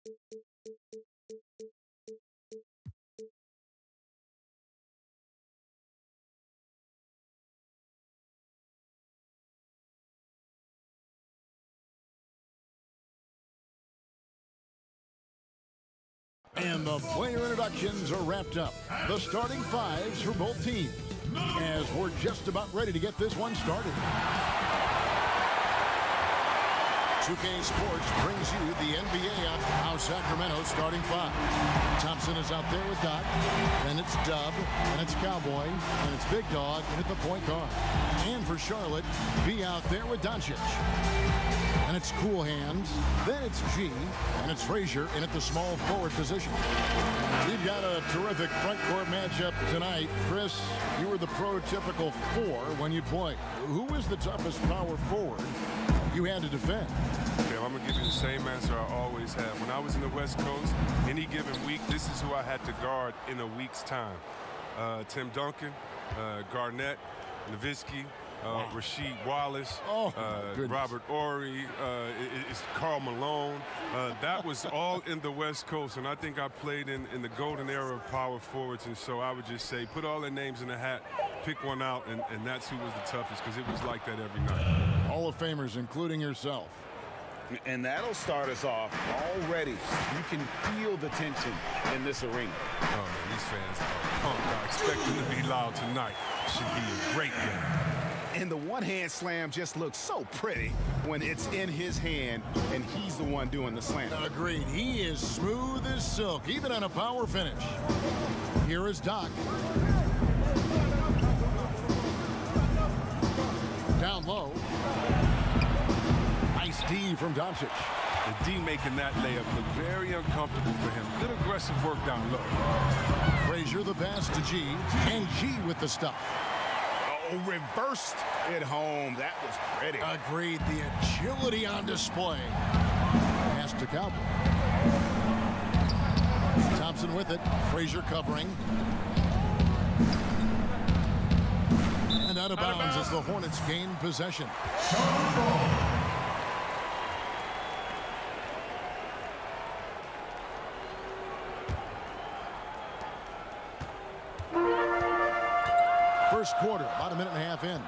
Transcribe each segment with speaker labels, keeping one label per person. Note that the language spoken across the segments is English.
Speaker 1: And the player introductions are wrapped up. The starting fives for both teams, as we're just about ready to get this one started. 2K Sports brings you the NBA on How Sacramento's starting five. Thompson is out there with Doc, then it's Dub, and it's Cowboy, and it's Big Dog, and at the point guard. And for Charlotte, B out there with Doncic. And it's Cool Hands, then it's G, and it's Frazier in at the small forward position. We've got a terrific front court matchup tonight. Chris, you were the prototypical four when you played. Who was the toughest power forward you had to defend?
Speaker 2: Okay, well, I'm going to give you the same answer I always have. When I was in the West Coast, any given week, this is who I had to guard in a week's time. Tim Duncan, Garnett, Nowitzki, Rasheed Wallace, Robert Horry, it's Karl Malone. That was all in the West Coast, and I think I played in the golden era of power forwards, and so I would just say put all their names in the hat, pick one out, and that's who was the toughest, because it was like that every night.
Speaker 1: Hall of Famers, including yourself.
Speaker 3: And that'll start us off already. You can feel the tension in this arena.
Speaker 2: Oh, man, these fans are pumped. I expect them to be loud tonight. Should be a great game.
Speaker 3: And the one-hand slam just looks so pretty when it's in his hand and he's the one doing the slam.
Speaker 1: Agreed. He is smooth as silk, even on a power finish. Here is Doc. Down low. Nice D from Doncic.
Speaker 2: The D making that layup look very uncomfortable for him. Good aggressive work down low.
Speaker 1: Frazier the pass to G, and G with the stuff.
Speaker 3: Oh, reversed it home. That was pretty.
Speaker 1: Agreed. The agility on display. Pass to Cowboy. Thompson with it. Frazier covering. And out of bounds as the Hornets gain possession. First quarter, about a minute and a half in.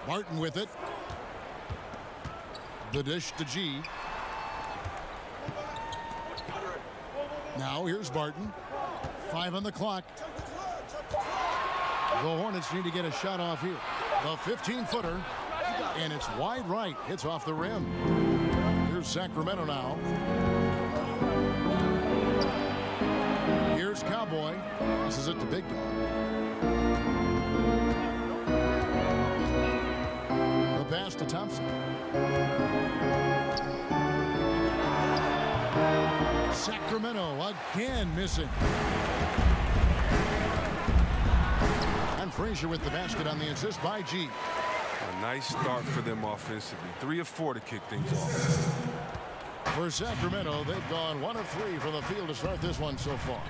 Speaker 1: Martin with it. The dish to G. Now here's Barton. 5 on the clock. The Hornets need to get a shot off here. The 15-footer, and it's wide right. Hits off the rim. Here's Sacramento now. Here's Cowboy. Passes it to Big Dog. The pass to Thompson. Sacramento again missing. And Frazier with the basket on the assist by G.
Speaker 2: A nice start for them offensively. 3 of 4 to kick things off.
Speaker 1: For Sacramento, they've gone 1 of 3 from the field to start this one so far.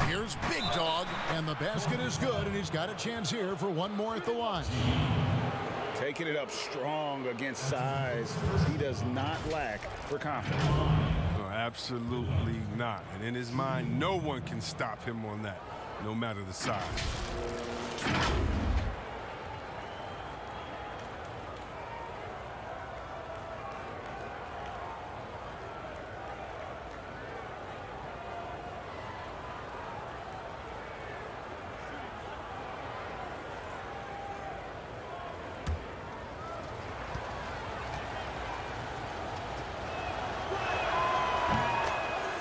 Speaker 1: Here's Big Dog, and the basket is good, and he's got a chance here for one more at the line.
Speaker 3: Taking it up strong against size. He does not lack for confidence.
Speaker 2: No, absolutely not. And in his mind, no one can stop him on that, no matter the size.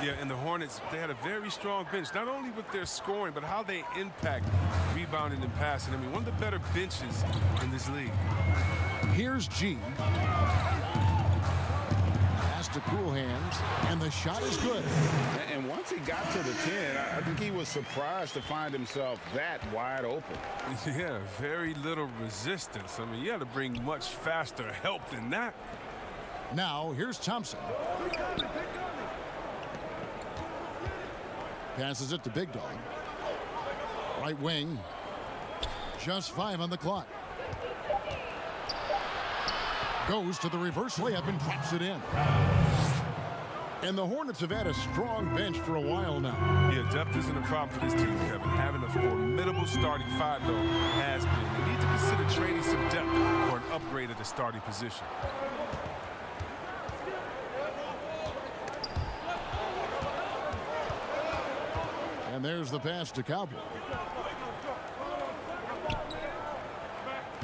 Speaker 2: Yeah, and the Hornets, they had a very strong bench, not only with their scoring, but how they impact rebounding and passing. I mean, one of the better benches in this league.
Speaker 1: Here's G. Pass to Cool Hands, and the shot is good.
Speaker 3: And once he got to the 10, I think he was surprised to find himself that wide open.
Speaker 2: Yeah, very little resistance. I mean, you had to bring much faster help than that.
Speaker 1: Now, here's Thompson. Passes it to Big Dog. Right wing. Just 5 on the clock. Goes to the reverse layup and drops it in. And the Hornets have had a strong bench for a while now.
Speaker 2: Yeah, depth isn't a problem for this team, Kevin. Having a formidable starting five, though, has been. They need to consider trading some depth for an upgrade at the starting position.
Speaker 1: And there's the pass to Cowboy.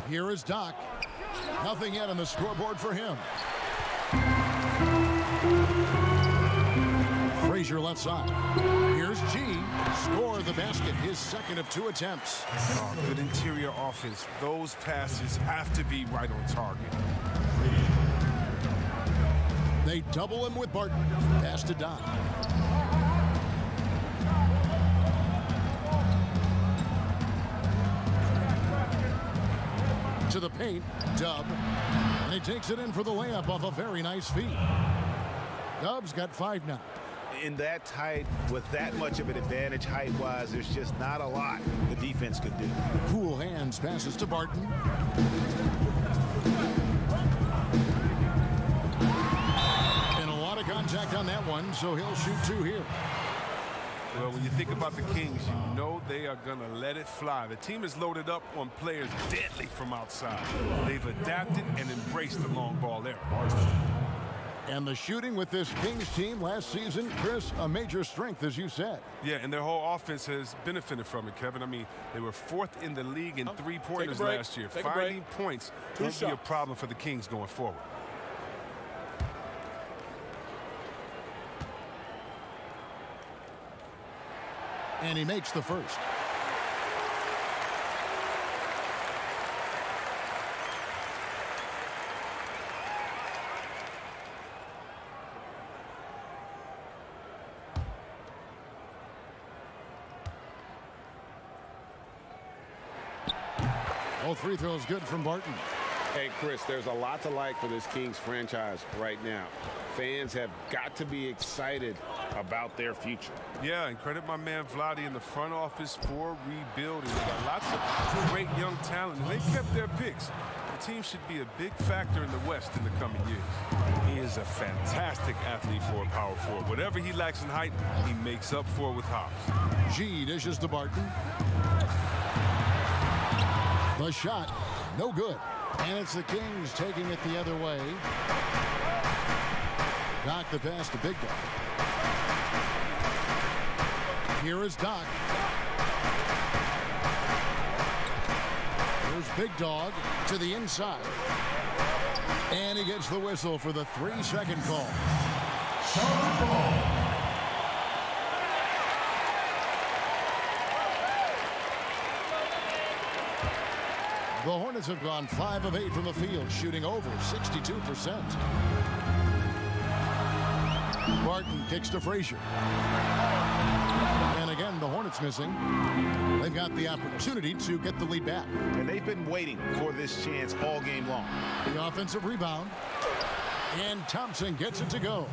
Speaker 1: Here is Doc. Nothing yet on the scoreboard for him. Frazier left side. Here's G. Score the basket. His second of 2 attempts.
Speaker 2: Oh, good interior offense. Those passes have to be right on target.
Speaker 1: They double him with Barton. Pass to Doc. To the paint. Dub. And he takes it in for the layup off a very nice feed. Dub's got 5 now.
Speaker 3: In that tight, with that much of an advantage height-wise, there's just not a lot the defense could do.
Speaker 1: Cool hands passes to Barton. And a lot of contact on that one, so he'll shoot 2 here.
Speaker 2: Well, when you think about the Kings, you know they are going to let it fly. The team is loaded up on players deadly from outside. They've adapted and embraced the long ball there.
Speaker 1: And the shooting with this Kings team last season, Chris, a major strength, as you said.
Speaker 2: Yeah, and their whole offense has benefited from it, Kevin. I mean, they were 4th in the league in three-pointers last year. Finding points won't be a problem for the Kings going forward.
Speaker 1: And he makes the first. All free throws good from Barton.
Speaker 4: Hey, Chris, there's a lot to like for this Kings franchise right now. Fans have got to be excited about their future.
Speaker 2: Yeah, and credit my man Vlade in the front office for rebuilding. They got lots of great young talent, and they kept their picks. The team should be a big factor in the West in the coming years. He is a fantastic athlete for a power forward. Whatever he lacks in height, he makes up for it with hops.
Speaker 1: G dishes to Barton. The shot, no good. And it's the Kings taking it the other way. Doc the pass to Big Dog. Here is Doc. Here's Big Dog to the inside. And he gets the whistle for the 3-second call. Shot ball. The Hornets have gone 5 of 8 from the field, shooting over 62%. Barton kicks to Frazier. And again, the Hornets missing. They've got the opportunity to get the lead back.
Speaker 3: And they've been waiting for this chance all game long.
Speaker 1: The offensive rebound. And Thompson gets it to go.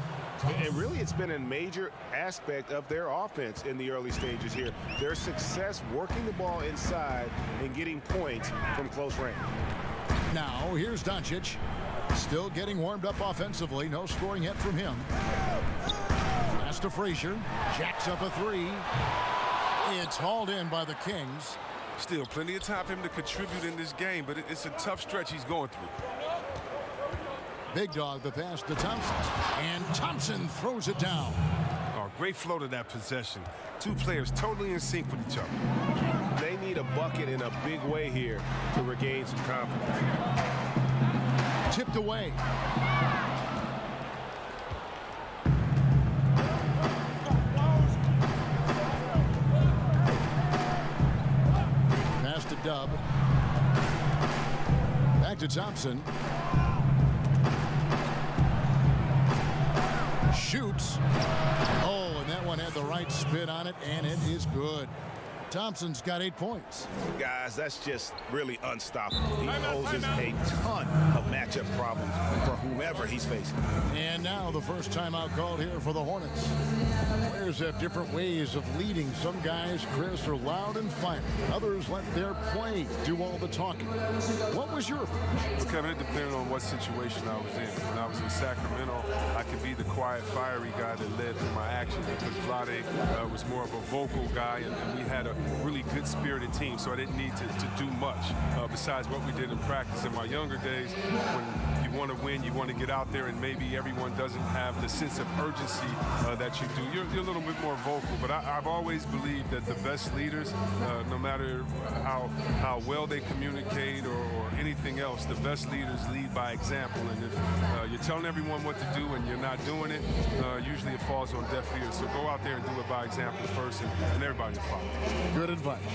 Speaker 4: And really, it's been a major aspect of their offense in the early stages here. Their success working the ball inside and getting points from close range.
Speaker 1: Now, here's Doncic. Still getting warmed up offensively. No scoring yet from him. Pass to Frazier. Jacks up a 3. It's hauled in by the Kings.
Speaker 2: Still plenty of time for him to contribute in this game, but it's a tough stretch he's going through.
Speaker 1: Big Dog the pass to Thompson. And Thompson throws it down.
Speaker 2: Oh, great flow to that possession. Two players totally in sync with each other.
Speaker 4: They need a bucket in a big way here to regain some confidence.
Speaker 1: Tipped away. Pass to Dub. Back to Thompson. Shoots. Oh, and that one had the right spin on it, and it is good. Thompson's got 8 points.
Speaker 3: Guys, that's just really unstoppable. He poses a ton of matchup problems for whomever he's facing.
Speaker 1: And now the first timeout called here for the Hornets. Players have different ways of leading. Some guys, Chris, are loud and fiery. Others let their play do all the talking. What was your approach?
Speaker 2: Well, Kevin, it depended on what situation I was in. When I was in Sacramento, I could be the quiet, fiery guy that led through my actions because Vlade was more of a vocal guy, and we had a really good spirited team, so I didn't need to do much besides what we did in practice. In my younger days, when you want to win, you want to get out there, and maybe everyone doesn't have the sense of urgency that you do. You're a little bit more vocal, but I've always believed that the best leaders, no matter how well they communicate or anything else, the best leaders lead by example. And if you're telling everyone what to do and you're not doing it, usually it falls on deaf ears. So go out there and do it by example first, and everybody will follow.
Speaker 1: Good advice. So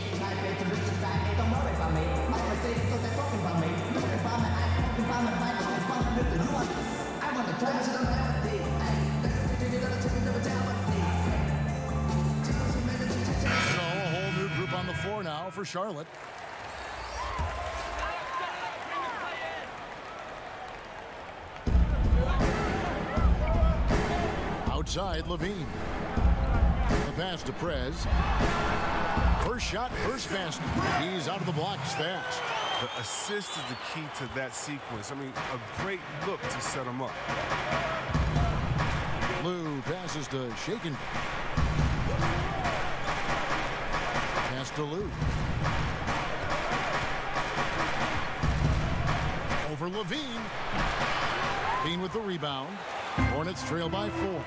Speaker 1: a whole new group on the floor now for Charlotte. Outside, Levine. The pass to Prez. First shot, first basket. He's out of the blocks fast.
Speaker 2: The assist is the key to that sequence. I mean, a great look to set him up.
Speaker 1: Lou passes to Shaken. Pass to Lou. Over Levine. Levine with the rebound. Hornets trail by 4.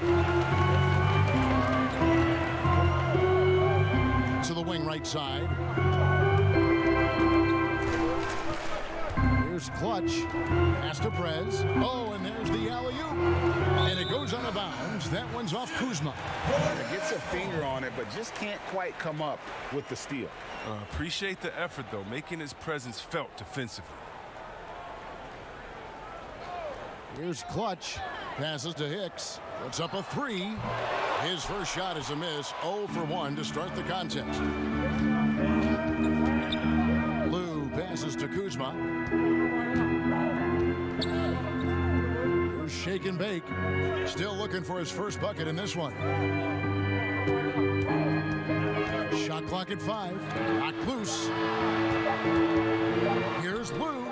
Speaker 1: To the wing right side. Here's Clutch. Pass to Prez. Oh, and there's the alley-oop. And it goes out of bounds. That one's off Kuzma.
Speaker 3: Gets a finger on it, but just can't quite come up with the steal.
Speaker 2: Appreciate the effort, though, making his presence felt defensively.
Speaker 1: Here's Clutch. Passes to Hicks. Puts up a 3. His first shot is a miss. 0 for 1 to start the contest. Lou passes to Kuzma. Here's Shake and Bake. Still looking for his first bucket in this one. Shot clock at 5. Knocked loose. Here's Lou.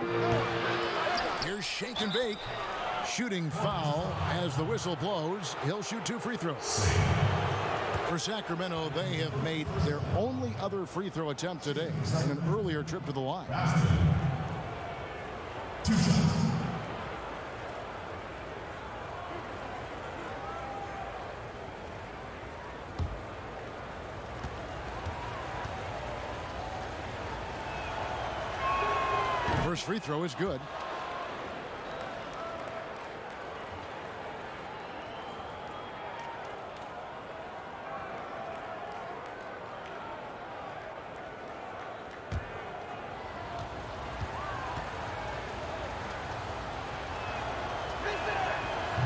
Speaker 1: Here's Shake and Bake. Shooting foul as the whistle blows. He'll shoot 2 free throws. For Sacramento, they have made their only other free throw attempt today in an earlier trip to the line. First free throw is good.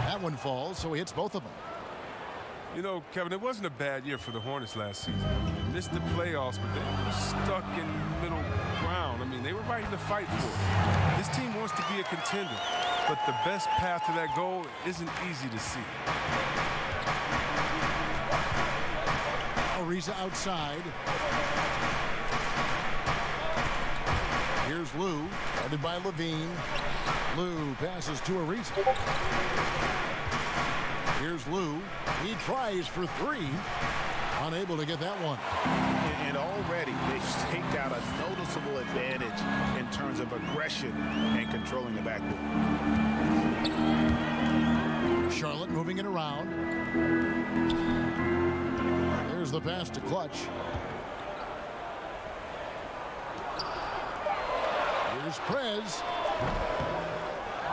Speaker 1: That one falls, so he hits both of them.
Speaker 2: You know, Kevin, it wasn't a bad year for the Hornets last season. They missed the playoffs, but they were stuck in middle ground. I mean, they were ready to fight for it. This team wants to be a contender, but the best path to that goal isn't easy to see.
Speaker 1: Ariza outside. Here's Lou, guarded by Levine. Lou passes to Ariza. Here's Lou. He tries for 3. Unable to get that one.
Speaker 3: And already they've staked out a noticeable advantage in terms of aggression and controlling the backboard.
Speaker 1: Charlotte moving it around. There's the pass to Clutch. Here's Prez.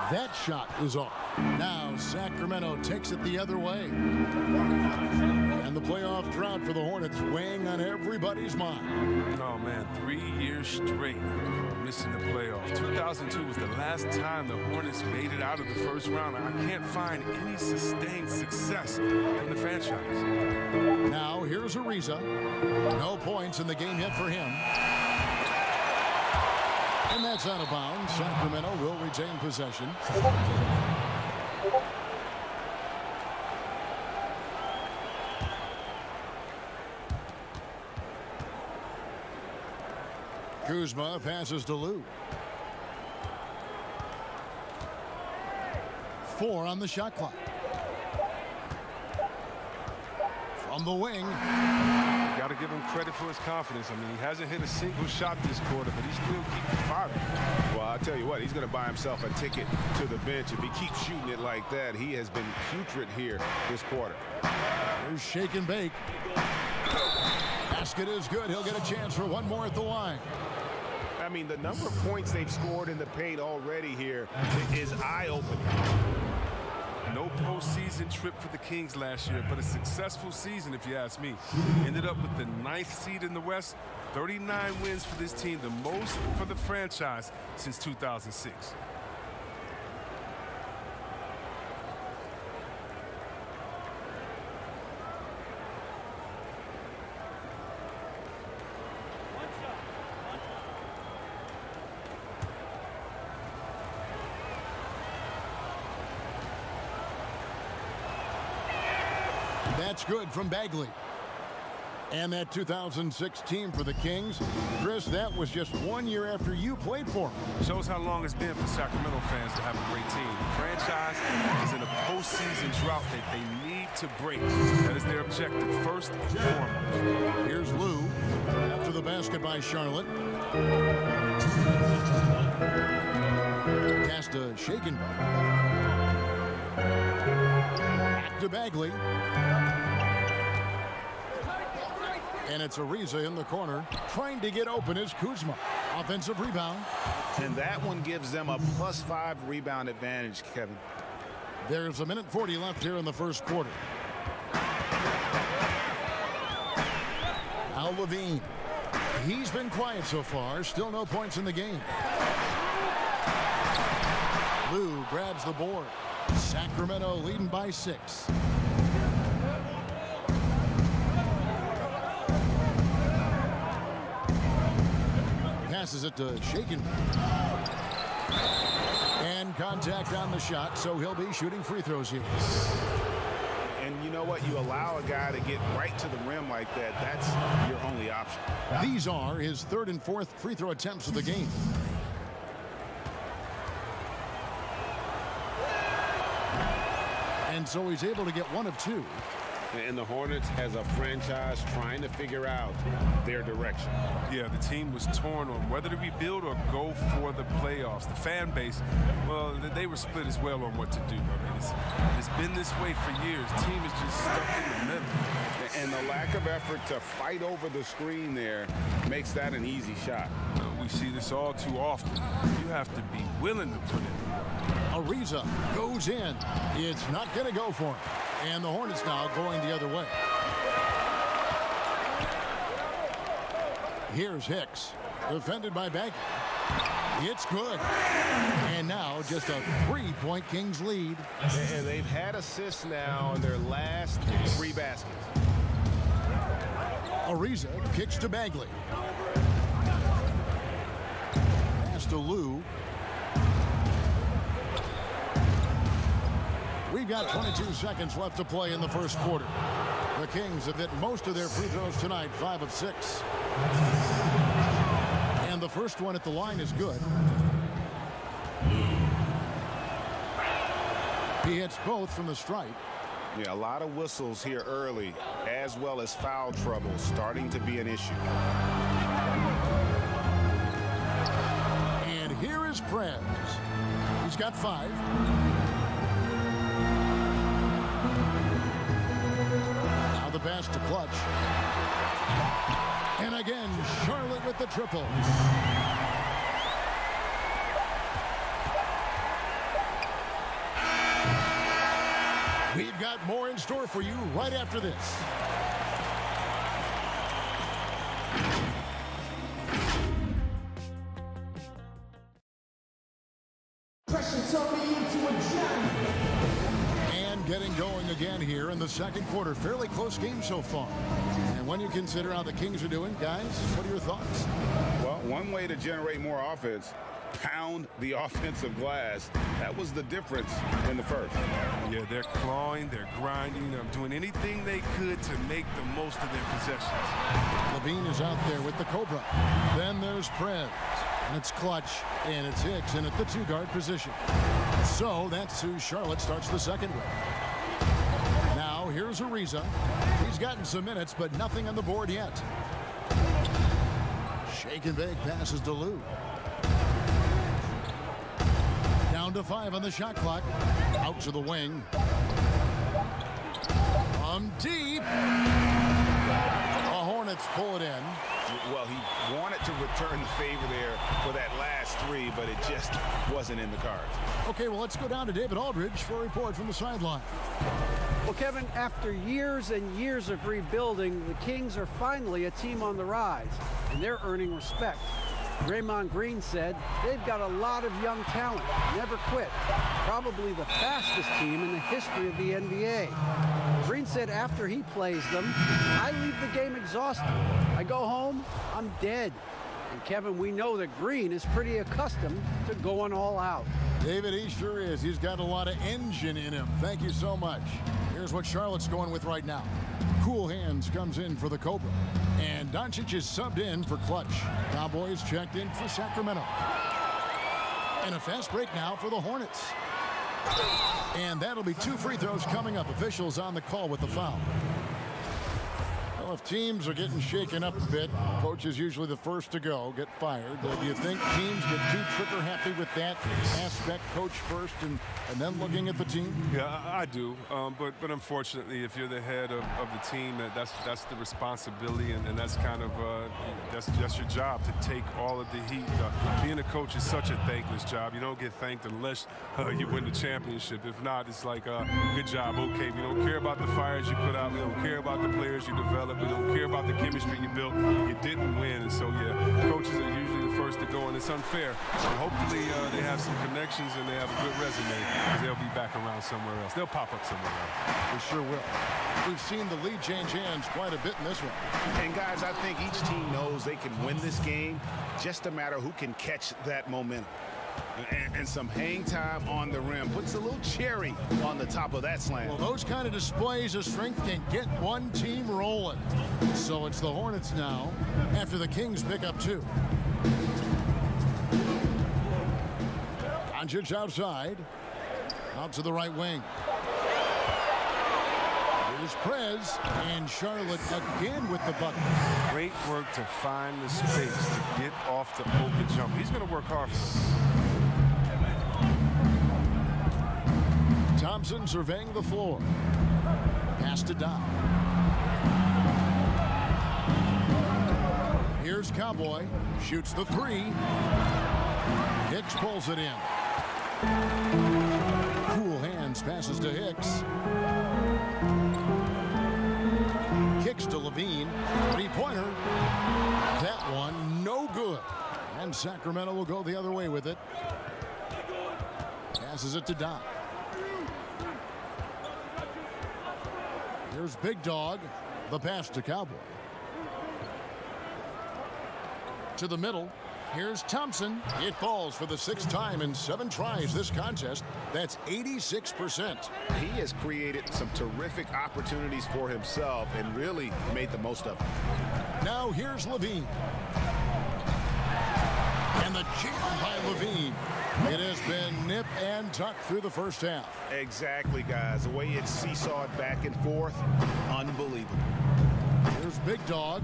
Speaker 1: That shot is off. Now Sacramento takes it the other way. And the playoff drought for the Hornets weighing on everybody's mind.
Speaker 2: Oh, man, 3 years straight missing the playoffs. 2002 was the last time the Hornets made it out of the first round. I can't find any sustained success from the franchise.
Speaker 1: Now here's Ariza. No points in the game yet for him. And that's out of bounds. Sacramento will retain possession. Kuzma passes to Lou. 4 on the shot clock. From the wing.
Speaker 2: Got to give him credit for his confidence. I mean, he hasn't hit a single shot this quarter, but he still keeps firing.
Speaker 4: Well, I'll tell you what, he's going to buy himself a ticket to the bench. If he keeps shooting it like that, he has been putrid here this quarter.
Speaker 1: There's shake and bake. Basket is good. He'll get a chance for one more at the line.
Speaker 4: I mean, the number of points they've scored in the paint already here is eye-opening.
Speaker 2: No postseason trip for the Kings last year, but a successful season, if you ask me. Ended up with the 9th seed in the West, 39 wins for this team, the most for the franchise since 2006.
Speaker 1: That's good from Bagley. And that 2006 team for the Kings, Chris, that was just 1 year after you played for them.
Speaker 2: Shows how long it's been for Sacramento fans to have a great team. The franchise is in a postseason drought that they need to break. That is their objective, first and foremost.
Speaker 1: Here's Lou after the basket by Charlotte. Pass to Shakenbach. Back to Bagley. And it's Ariza in the corner. Trying to get open is Kuzma. Offensive rebound.
Speaker 4: And that one gives them a +5 rebound advantage, Kevin.
Speaker 1: There's 1:40 left here in the first quarter. Al Levine. He's been quiet so far. Still no points in the game. Lou grabs the board. Sacramento leading by 6. Passes it to Shaken. And contact on the shot, so he'll be shooting free throws here.
Speaker 4: And you know what? You allow a guy to get right to the rim like that. That's your only option.
Speaker 1: These are his 3rd and 4th free throw attempts of the game. And so he's able to get 1 of 2.
Speaker 4: And the Hornets, as a franchise, trying to figure out their direction.
Speaker 2: Yeah, the team was torn on whether to rebuild or go for the playoffs. The fan base, well, they were split as well on what to do. I mean, it's been this way for years. The team is just stuck in the middle.
Speaker 4: And the lack of effort to fight over the screen there makes that an easy shot.
Speaker 2: We see this all too often. You have to be willing to put it.
Speaker 1: Ariza goes in. It's not going to go for him. And the Hornets now going the other way. Here's Hicks. Defended by Bagley. It's good. And now just a 3-point Kings lead.
Speaker 4: And they've had assists now in their last 3 baskets.
Speaker 1: Ariza kicks to Bagley. Pass to Lou. We've got 22 seconds left to play in the first quarter. The Kings have hit most of their free throws tonight, 5 of 6. And the first one at the line is good. He hits both from the stripe.
Speaker 4: Yeah, a lot of whistles here early, as well as foul trouble starting to be an issue.
Speaker 1: And here is Prez. He's got 5. Now the pass to Clutch. And again, Charlotte with the triple. We've got more in store for you right after this. And Momentum getting going again here in the second quarter. Fairly close game so far. And when you consider how the Kings are doing, guys, what are your thoughts?
Speaker 3: Well, one way to generate more offense, pound the offensive glass. That was the difference in the first.
Speaker 2: Yeah, they're clawing, they're grinding, doing anything they could to make the most of their possessions.
Speaker 1: Levine is out there with the Cobra. Then there's Prez. And it's Clutch. And it's Hicks in at the two-guard position. So that's who Charlotte starts the second with. Now here's Ariza. He's gotten some minutes, but nothing on the board yet. Shake and bake passes to Lou. Down to 5 on the shot clock. Out to the wing. From deep. The Hornets pull it in.
Speaker 3: Well, he wanted to return the favor there for that last three, but it just wasn't in the cards.
Speaker 1: Okay, well, let's go down to David Aldridge for a report from the sideline.
Speaker 5: Well, Kevin, after years and years of rebuilding, the Kings are finally a team on the rise, and they're earning respect. Draymond Green said they've got a lot of young talent, never quit, probably the fastest team in the history of the NBA. Green said after he plays them, I leave the game exhausted. I go home, I'm dead. And Kevin, we know that Green is pretty accustomed to going all out.
Speaker 1: David, he sure is. He's got a lot of engine in him. Thank you so much. Here's what Charlotte's going with right now. Cool Hands comes in for the Cobra. And Doncic is subbed in for Clutch. Cowboys checked in for Sacramento. And a fast break now for the Hornets. And that'll be 2 free throws coming up. Officials on the call with the foul. Well, if teams are getting shaken up a bit, coach is usually the first to go, get fired. Do you think teams get too trigger happy with that aspect, coach first and then looking at the team?
Speaker 2: Yeah, I do. But unfortunately, if you're the head of the team, that's the responsibility, and that's kind of that's your job, to take all of the heat. Being a coach is such a thankless job. You don't get thanked unless you win the championship. If not, it's like, good job, okay. We don't care about the fires you put out. We don't care about the players you develop. We don't care about the chemistry you built. You didn't win, and so yeah, coaches are usually the first to go, and it's unfair. But hopefully they have some connections and they have a good resume, because they'll be back around somewhere else. They'll pop up somewhere else.
Speaker 1: We sure will. We've seen the lead change hands quite a bit in this one.
Speaker 3: And guys, I think each team knows they can win this game. Just a matter who can catch that momentum. And some hang time on the rim puts a little cherry on the top of that slam.
Speaker 1: Well, those kind of displays of strength can get one team rolling. So it's the Hornets now after the Kings pick up 2. Doncic outside. Out to the right wing. Here's Prez, and Charlotte again with the bucket.
Speaker 2: Great work to find the space to get off the open jump. He's going to work hard for it.
Speaker 1: Thompson surveying the floor. Pass to Doc. Here's Cowboy. Shoots the 3. Hicks pulls it in. Cool Hands passes to Hicks. Kicks to Levine. 3-pointer. That one no good. And Sacramento will go the other way with it. Passes it to Doc. Here's Big Dog. The pass to Cowboy. To the middle. Here's Thompson. It falls for the 6th time in 7 tries this contest. That's 86%.
Speaker 3: He has created some terrific opportunities for himself and really made the most of them.
Speaker 1: Now here's Levine. And the jam by Levine. It has been nip and tuck through the first half.
Speaker 3: Exactly, guys. The way it's seesawed back and forth, unbelievable.
Speaker 1: Here's Big Dog.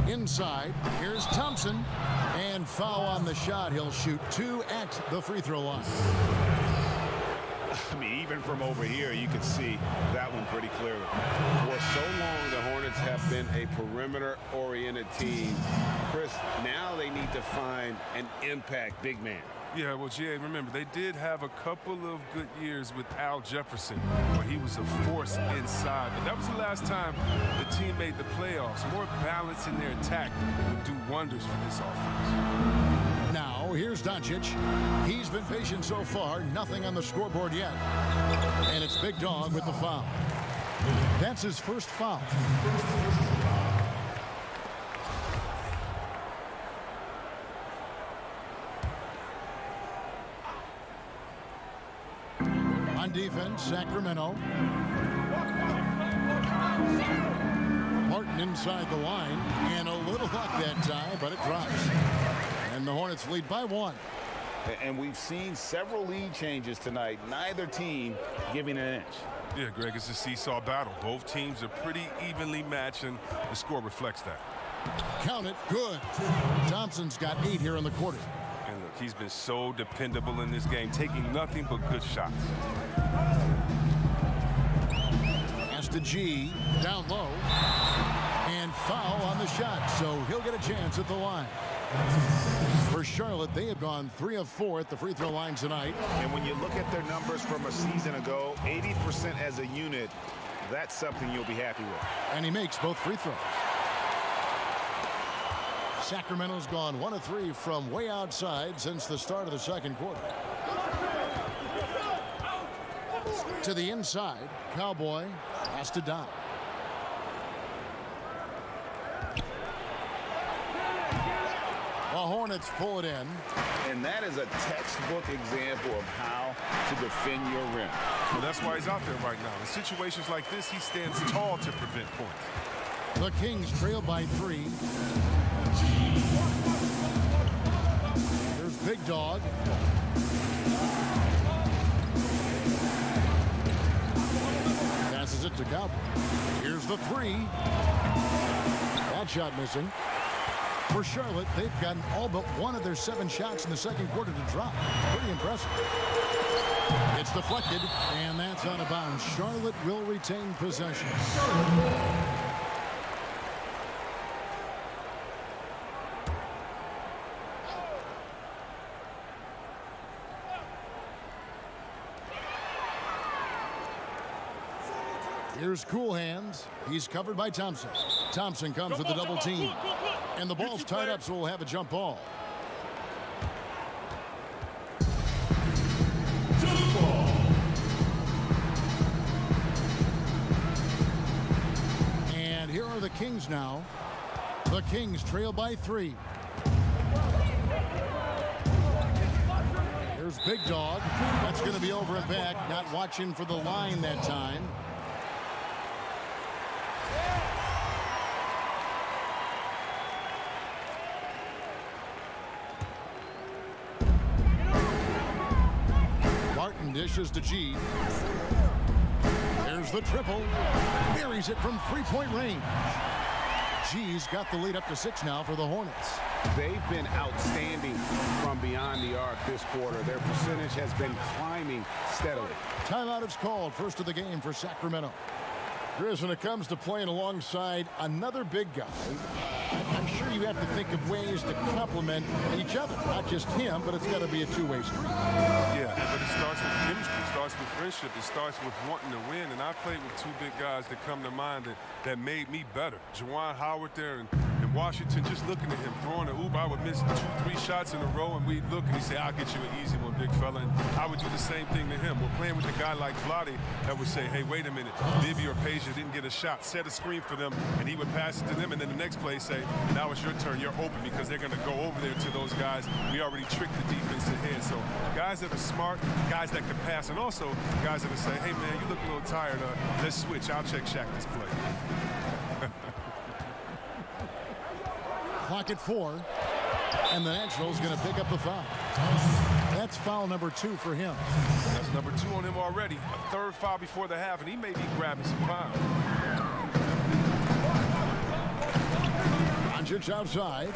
Speaker 1: Inside, here's Thompson, and foul on the shot. He'll shoot 2 at the free throw line.
Speaker 3: I mean, even from over here, you can see that one pretty clearly.
Speaker 6: For so long, the Hornets have been a perimeter-oriented team. Chris, now they need to find an impact big man.
Speaker 2: Yeah, well, G.A., remember, they did have a couple of good years with Al Jefferson, where he was a force inside. But that was the last time the team made the playoffs. More balance in their attack would do wonders for this offense.
Speaker 1: Now, Now, here's Doncic. He's been patient so far. Nothing on the scoreboard yet. And it's Big Dog with the foul. That's his first foul. On defense, Sacramento. Martin inside the line. And a little luck that time, but it drops. And the Hornets lead by 1.
Speaker 3: And we've seen several lead changes tonight. Neither team giving an inch.
Speaker 2: Yeah, Greg, it's a seesaw battle. Both teams are pretty evenly matched, and the score reflects that.
Speaker 1: Count it. Good. Thompson's got 8 here in the quarter.
Speaker 2: And look, he's been so dependable in this game, taking nothing but good shots.
Speaker 1: Pass to G. Down low. And foul on the shot, so he'll get a chance at the line. For Charlotte, they have gone 3 of 4 at the free throw line tonight.
Speaker 3: And when you look at their numbers from a season ago, 80% as a unit, that's something you'll be happy with.
Speaker 1: And he makes both free throws. Sacramento's gone 1 of 3 from way outside since the start of the second quarter. To the inside, Cowboy has to Doc. The Hornets pull it in.
Speaker 3: And that is a textbook example of how to defend your rim.
Speaker 2: Well, that's why he's out there right now. In situations like this, he stands tall to prevent points.
Speaker 1: The Kings trail by 3. There's Big Dog. Passes it to Cowboy. Here's the 3. That shot missing. For Charlotte, they've gotten all but 1 of their 7 shots in the second quarter to drop. Pretty impressive. It's deflected, and that's out of bounds. Charlotte will retain possession. Here's Cool Hands. He's covered by Thompson. Thompson comes with the double team. And the ball's tied up, so we'll have a jump ball. And here are the Kings now. The Kings trail by 3. Here's Big Dog. That's going to be over and back. Not watching for the line that time. Dishes to G. There's the triple. Buries it from 3-point range. G's got the lead up to 6 now for the Hornets.
Speaker 3: They've been outstanding from beyond the arc this quarter. Their percentage has been climbing steadily.
Speaker 1: Timeout is called. First of the game for Sacramento. Chris, when it comes to playing alongside another big guy, I'm sure you have to think of ways to complement each other. Not just him, but it's got to be a two-way street.
Speaker 2: Yeah, but it starts with chemistry. It starts with friendship. It starts with wanting to win. And I played with 2 big guys that come to mind that made me better. Juwan Howard there and Washington, just looking at him throwing an oop. I would miss 2-3 shots in a row, and we'd look and he'd say, "I'll get you an easy one, big fella." And I would do the same thing to him. We're playing with a guy like Vlade that would say, "Hey, wait a minute, Bibby or Peja didn't get a shot. Set a screen for them," and he would pass it to them, and then the next play say, "Now it's your turn. You're open," because they're going to go over there to those guys. We already tricked the defense ahead. So guys that are smart, guys that can pass, and also guys that will say, "Hey, man, you look a little tired. Let's switch. I'll check Shaq this play."
Speaker 1: Clock at 4, and the Nationals going to pick up the foul. That's foul number 2 for him.
Speaker 2: That's number 2 on him already. A 3rd foul before the half, and he may be grabbing some power.
Speaker 1: Doncic outside.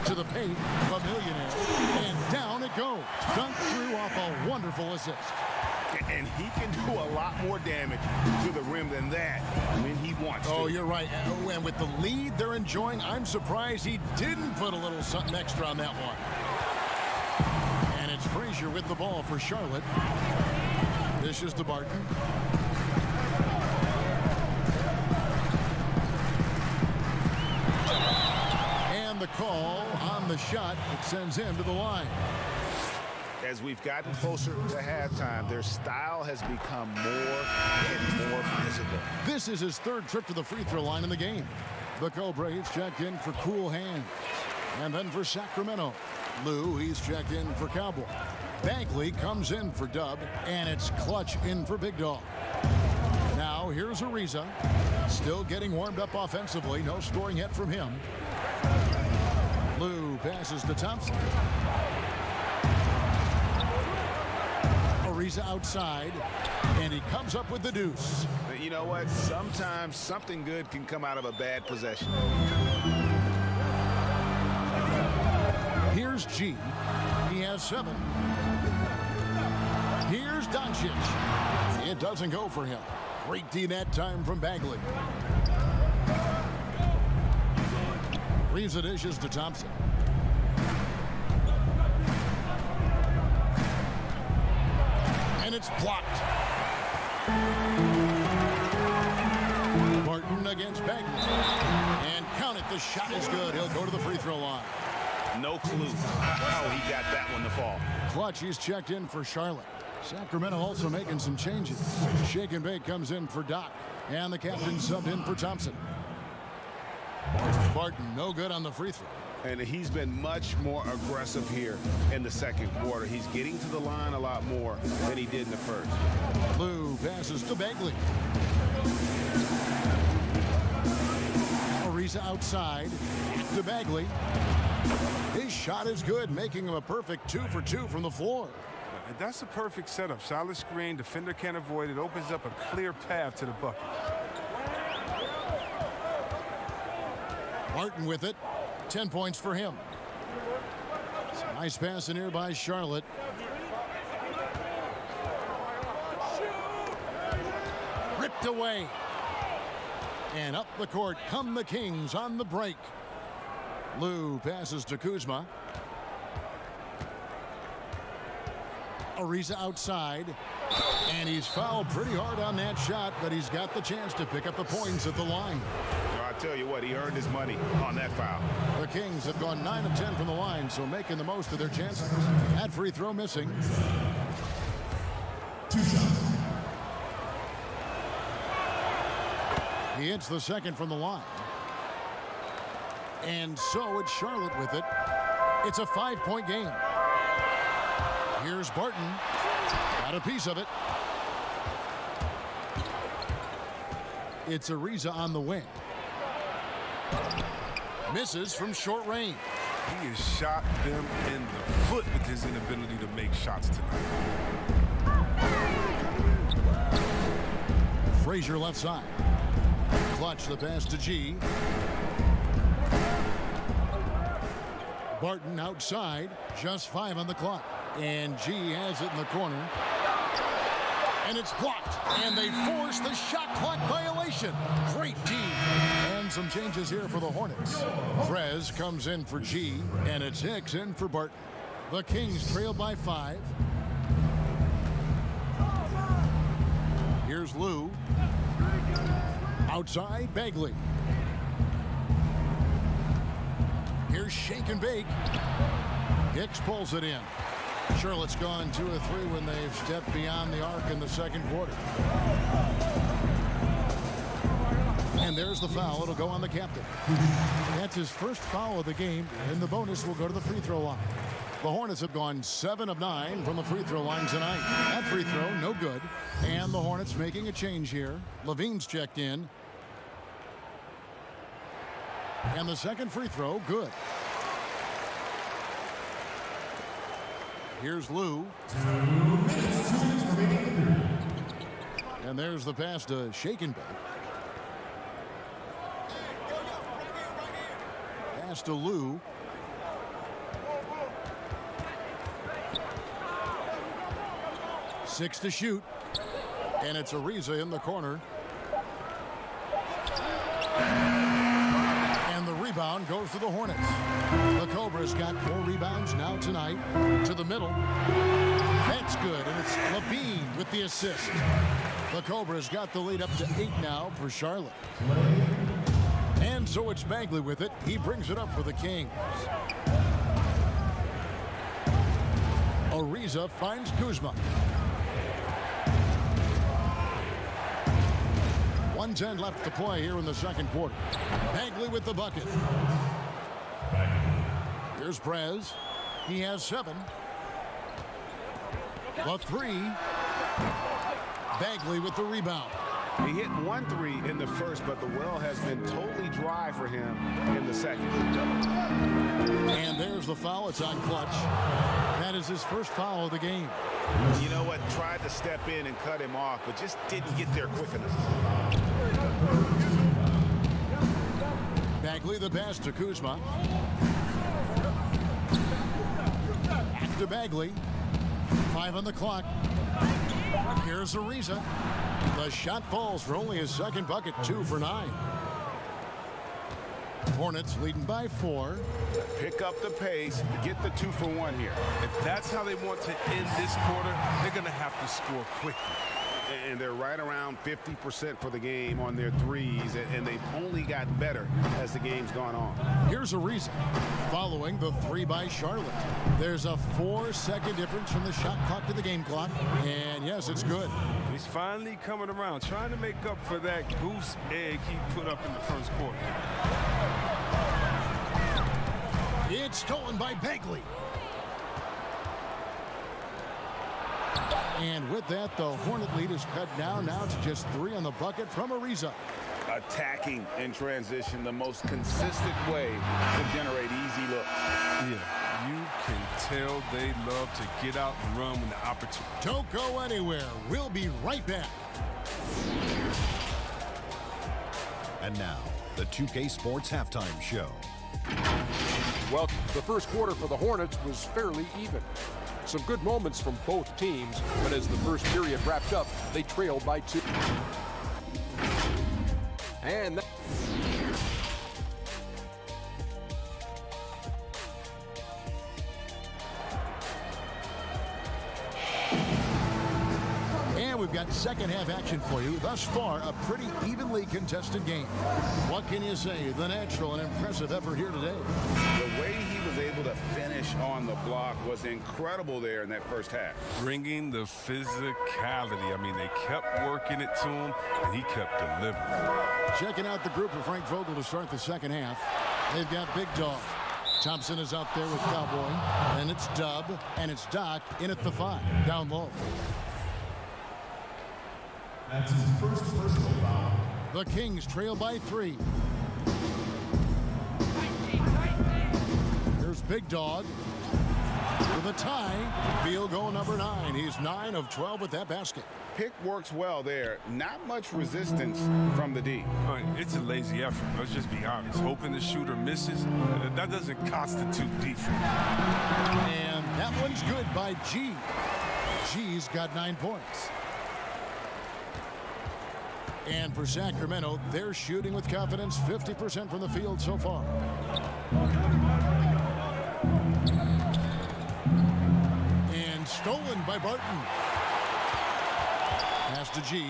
Speaker 1: To the paint, a millionaire. And down it goes. Dunked through off a wonderful assist.
Speaker 3: And he can do a lot more damage to the rim than that when he wants to.
Speaker 1: Oh, you're right. And with the lead they're enjoying, I'm surprised he didn't put a little something extra on that one. And it's Frazier with the ball for Charlotte. This is to Barton. call on the shot that sends him to the line.
Speaker 3: As we've gotten closer to halftime, their style has become more and more physical.
Speaker 1: This is his third trip to the free throw line in the game. The Cobra, he's checked in for cool hands. And then for Sacramento, Lou, he's checked in for Cowboy. Bagley comes in for Dub, and it's Clutch in for Big Dog. Now here's Ariza, still getting warmed up offensively. No scoring yet from him. Lou passes to Thompson. Ariza outside, and he comes up with the deuce.
Speaker 3: You know what? Sometimes something good can come out of a bad possession.
Speaker 1: Here's G. He has 7. Here's Doncic. It doesn't go for him. Great D that time from Bagley. Ariza dishes to Thompson. And it's blocked. Martin against Bagley. And count it, the shot is good. He'll go to the free throw line.
Speaker 3: No clue how he got that one to fall.
Speaker 1: Clutch, he's checked in for Charlotte. Sacramento also making some changes. Shake and Bake comes in for Doc. And the captain subbed in for Thompson. Barton, no good on the free throw.
Speaker 3: And he's been much more aggressive here in the second quarter. He's getting to the line a lot more than he did in the first.
Speaker 1: Lou passes to Bagley. Ariza outside to Bagley. His shot is good, making him a perfect 2 for 2 from the floor.
Speaker 2: And that's a perfect setup. Solid screen, defender can't avoid it. Opens up a clear path to the bucket.
Speaker 1: Martin with it. 10 points for him. Nice pass in here by Charlotte. Ripped away. And up the court come the Kings on the break. Lou passes to Kuzma. Ariza outside. And he's fouled pretty hard on that shot, but he's got the chance to pick up the points at the line.
Speaker 3: I tell you what, he earned his money on that foul.
Speaker 1: The Kings have gone 9 of 10 from the line, so making the most of their chances. That free throw missing. He hits the second from the line. And so it's Charlotte with it. It's a 5-point game. Here's Barton. Got a piece of it. It's Ariza on the wing. Misses from short range.
Speaker 2: He has shot them in the foot with his inability to make shots tonight.
Speaker 1: Frazier left side. Clutch the pass to G. Barton outside. Just 5 on the clock. And G has it in the corner. And it's blocked. And they force the shot clock violation. Great team. And some changes here for the Hornets. Prez comes in for G. And it's Hicks in for Barton. The Kings trail by 5. Here's Lou. Outside, Bagley. Here's Shake and Bake. Hicks pulls it in. Charlotte's gone 2 of 3 when they've stepped beyond the arc in the second quarter. And there's the foul. It'll go on the captain. That's his first foul of the game, and the bonus will go to the free throw line. The Hornets have gone 7 of 9 from the free throw line tonight. That free throw, no good. And the Hornets making a change here. Levine's checked in. And the second free throw, good. Here's Lou. And there's the pass to Shake and Bake. Pass to Lou. Six to shoot. And it's Ariza in the corner. And the rebound goes to the Hornets. The Cobras got 4 rebounds now tonight. To the middle. That's good. And it's Levine with the assist. The Cobras got the lead up to 8 now for Charlotte. And so it's Bagley with it. He brings it up for the Kings. Ariza finds Kuzma. 1:10 left to play here in the second quarter. Bagley with the bucket. Here's Prez. He has 7. The 3. Bagley with the rebound.
Speaker 3: He hit 1 3 in the first, but the well has been totally dry for him in the second.
Speaker 1: And there's the foul. It's on Clutch. That is his first foul of the game.
Speaker 3: You know what? Tried to step in and cut him off, but just didn't get there quick enough.
Speaker 1: Bagley the pass to Kuzma. Back to Bagley. 5 on the clock. Here's Ariza. The shot falls for only his second bucket. 2 for 9. Hornets leading by 4.
Speaker 3: Pick up the pace, get the 2 for 1 here.
Speaker 2: If that's how they want to end this quarter, they're going to have to score quickly.
Speaker 3: And they're right around 50% for the game on their threes, and they've only gotten better as the game's gone on.
Speaker 1: Here's Ariza following the 3 by Charlotte. There's a 4-second difference from the shot clock to the game clock. And yes, it's good.
Speaker 2: He's finally coming around, trying to make up for that goose egg he put up in the first quarter.
Speaker 1: It's stolen by Bagley. And with that, the Hornet lead is cut down now to just 3 on the bucket from Ariza.
Speaker 3: Attacking in transition, the most consistent way to generate easy looks.
Speaker 2: Yeah, you can tell they love to get out and run when the opportunity.
Speaker 1: Don't go anywhere. We'll be right back.
Speaker 7: And now, the 2K Sports Halftime Show.
Speaker 8: Well, the first quarter for the Hornets was fairly even. Some good moments from both teams, but as the first period wrapped up, they trailed by 2. And
Speaker 1: we've got second half action for you. Thus far, a pretty evenly contested game. What can you say? The natural and impressive effort here today.
Speaker 3: The way he was able to finish on the block was incredible there in that first half.
Speaker 2: Bringing the physicality. I mean, they kept working it to him, and he kept delivering.
Speaker 1: Checking out the group of Frank Vogel to start the second half. They've got Big Dog. Thompson is out there with Cowboy. And it's Dub. And it's Doc in at the 5. Down low.
Speaker 9: That's his first personal foul.
Speaker 1: The Kings trail by 3. Here's Big Dog with a tie. Field goal number 9. He's 9 of 12 with that basket.
Speaker 3: Pick works well there. Not much resistance from the D.
Speaker 2: I mean, it's a lazy effort. Let's just be honest. Hoping the shooter misses, that doesn't constitute defense.
Speaker 1: And that one's good by G. G's got 9 points. And for Sacramento, they're shooting with confidence, 50% from the field so far. And stolen by Barton. Pass to G.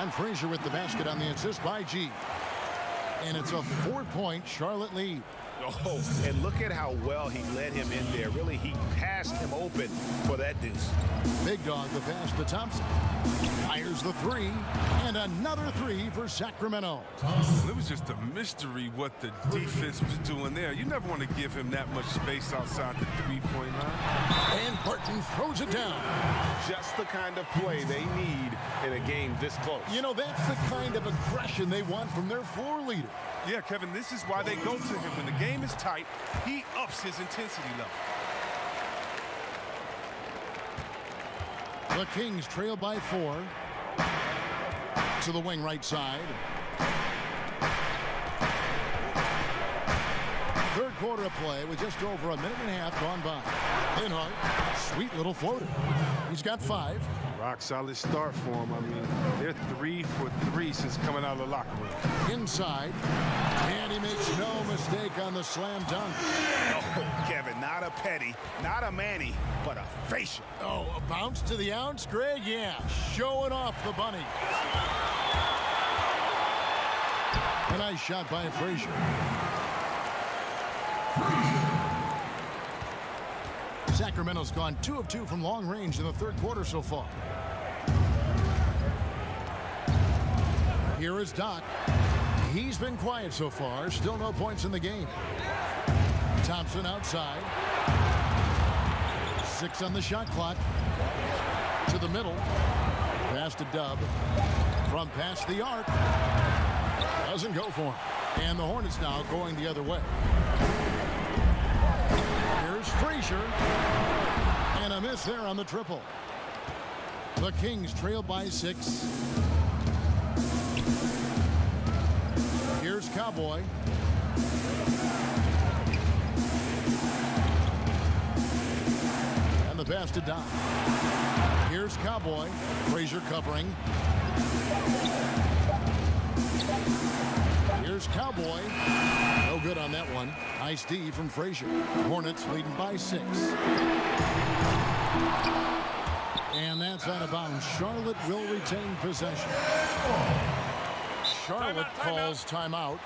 Speaker 1: And Frazier with the basket on the assist by G. And it's a 4-point Charlotte lead.
Speaker 3: Oh, and look at how well he led him in there. Really, he passed him open for that deuce.
Speaker 1: Big Dog the pass to Thompson. Fires the 3. And another 3 for Sacramento.
Speaker 2: It was just a mystery what the defense was doing there. You never want to give him that much space outside the 3-point line.
Speaker 1: And Barton throws it down.
Speaker 3: Just the kind of play they need in a game this close.
Speaker 1: You know, that's the kind of aggression they want from their floor leader.
Speaker 2: Yeah, Kevin, this is why they go to him. When the game is tight, he ups his intensity level.
Speaker 1: The Kings trail by 4. To the wing right side. Third quarter of play with just over a minute and a half gone by. Pinhart, sweet little floater. He's got 5.
Speaker 2: Rock solid start for him. I mean, they're 3 for 3 since coming out of the locker room.
Speaker 1: Inside. And he makes no mistake on the slam dunk.
Speaker 3: Oh, Kevin, not a petty, not a Manny, but a facial.
Speaker 1: Oh, a bounce to the ounce, Greg? Yeah, showing off the bunny. Nice shot by Frazier. Sacramento's gone 2 of 2 from long range in the third quarter so far. Here is Doc. He's been quiet so far. Still no points in the game. Thompson outside. 6 on the shot clock. To the middle. Pass to Dub. From past the arc. Doesn't go for him. And the Hornets now going the other way. Here's Frazier. And a miss there on the triple. The Kings trail by 6. Here's Cowboy. And the pass to Doc. Here's Cowboy. Frazier covering. Here's Cowboy. No good on that one. Nice D from Frazier. Hornets leading by 6. And that's out of bounds. Charlotte will retain possession. Charlotte calls timeout.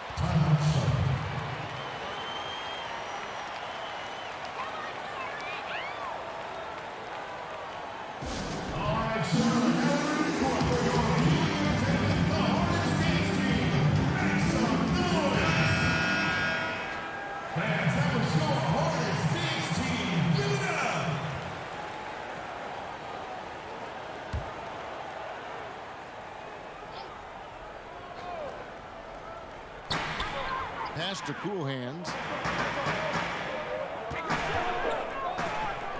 Speaker 1: Pass to Cool Hands.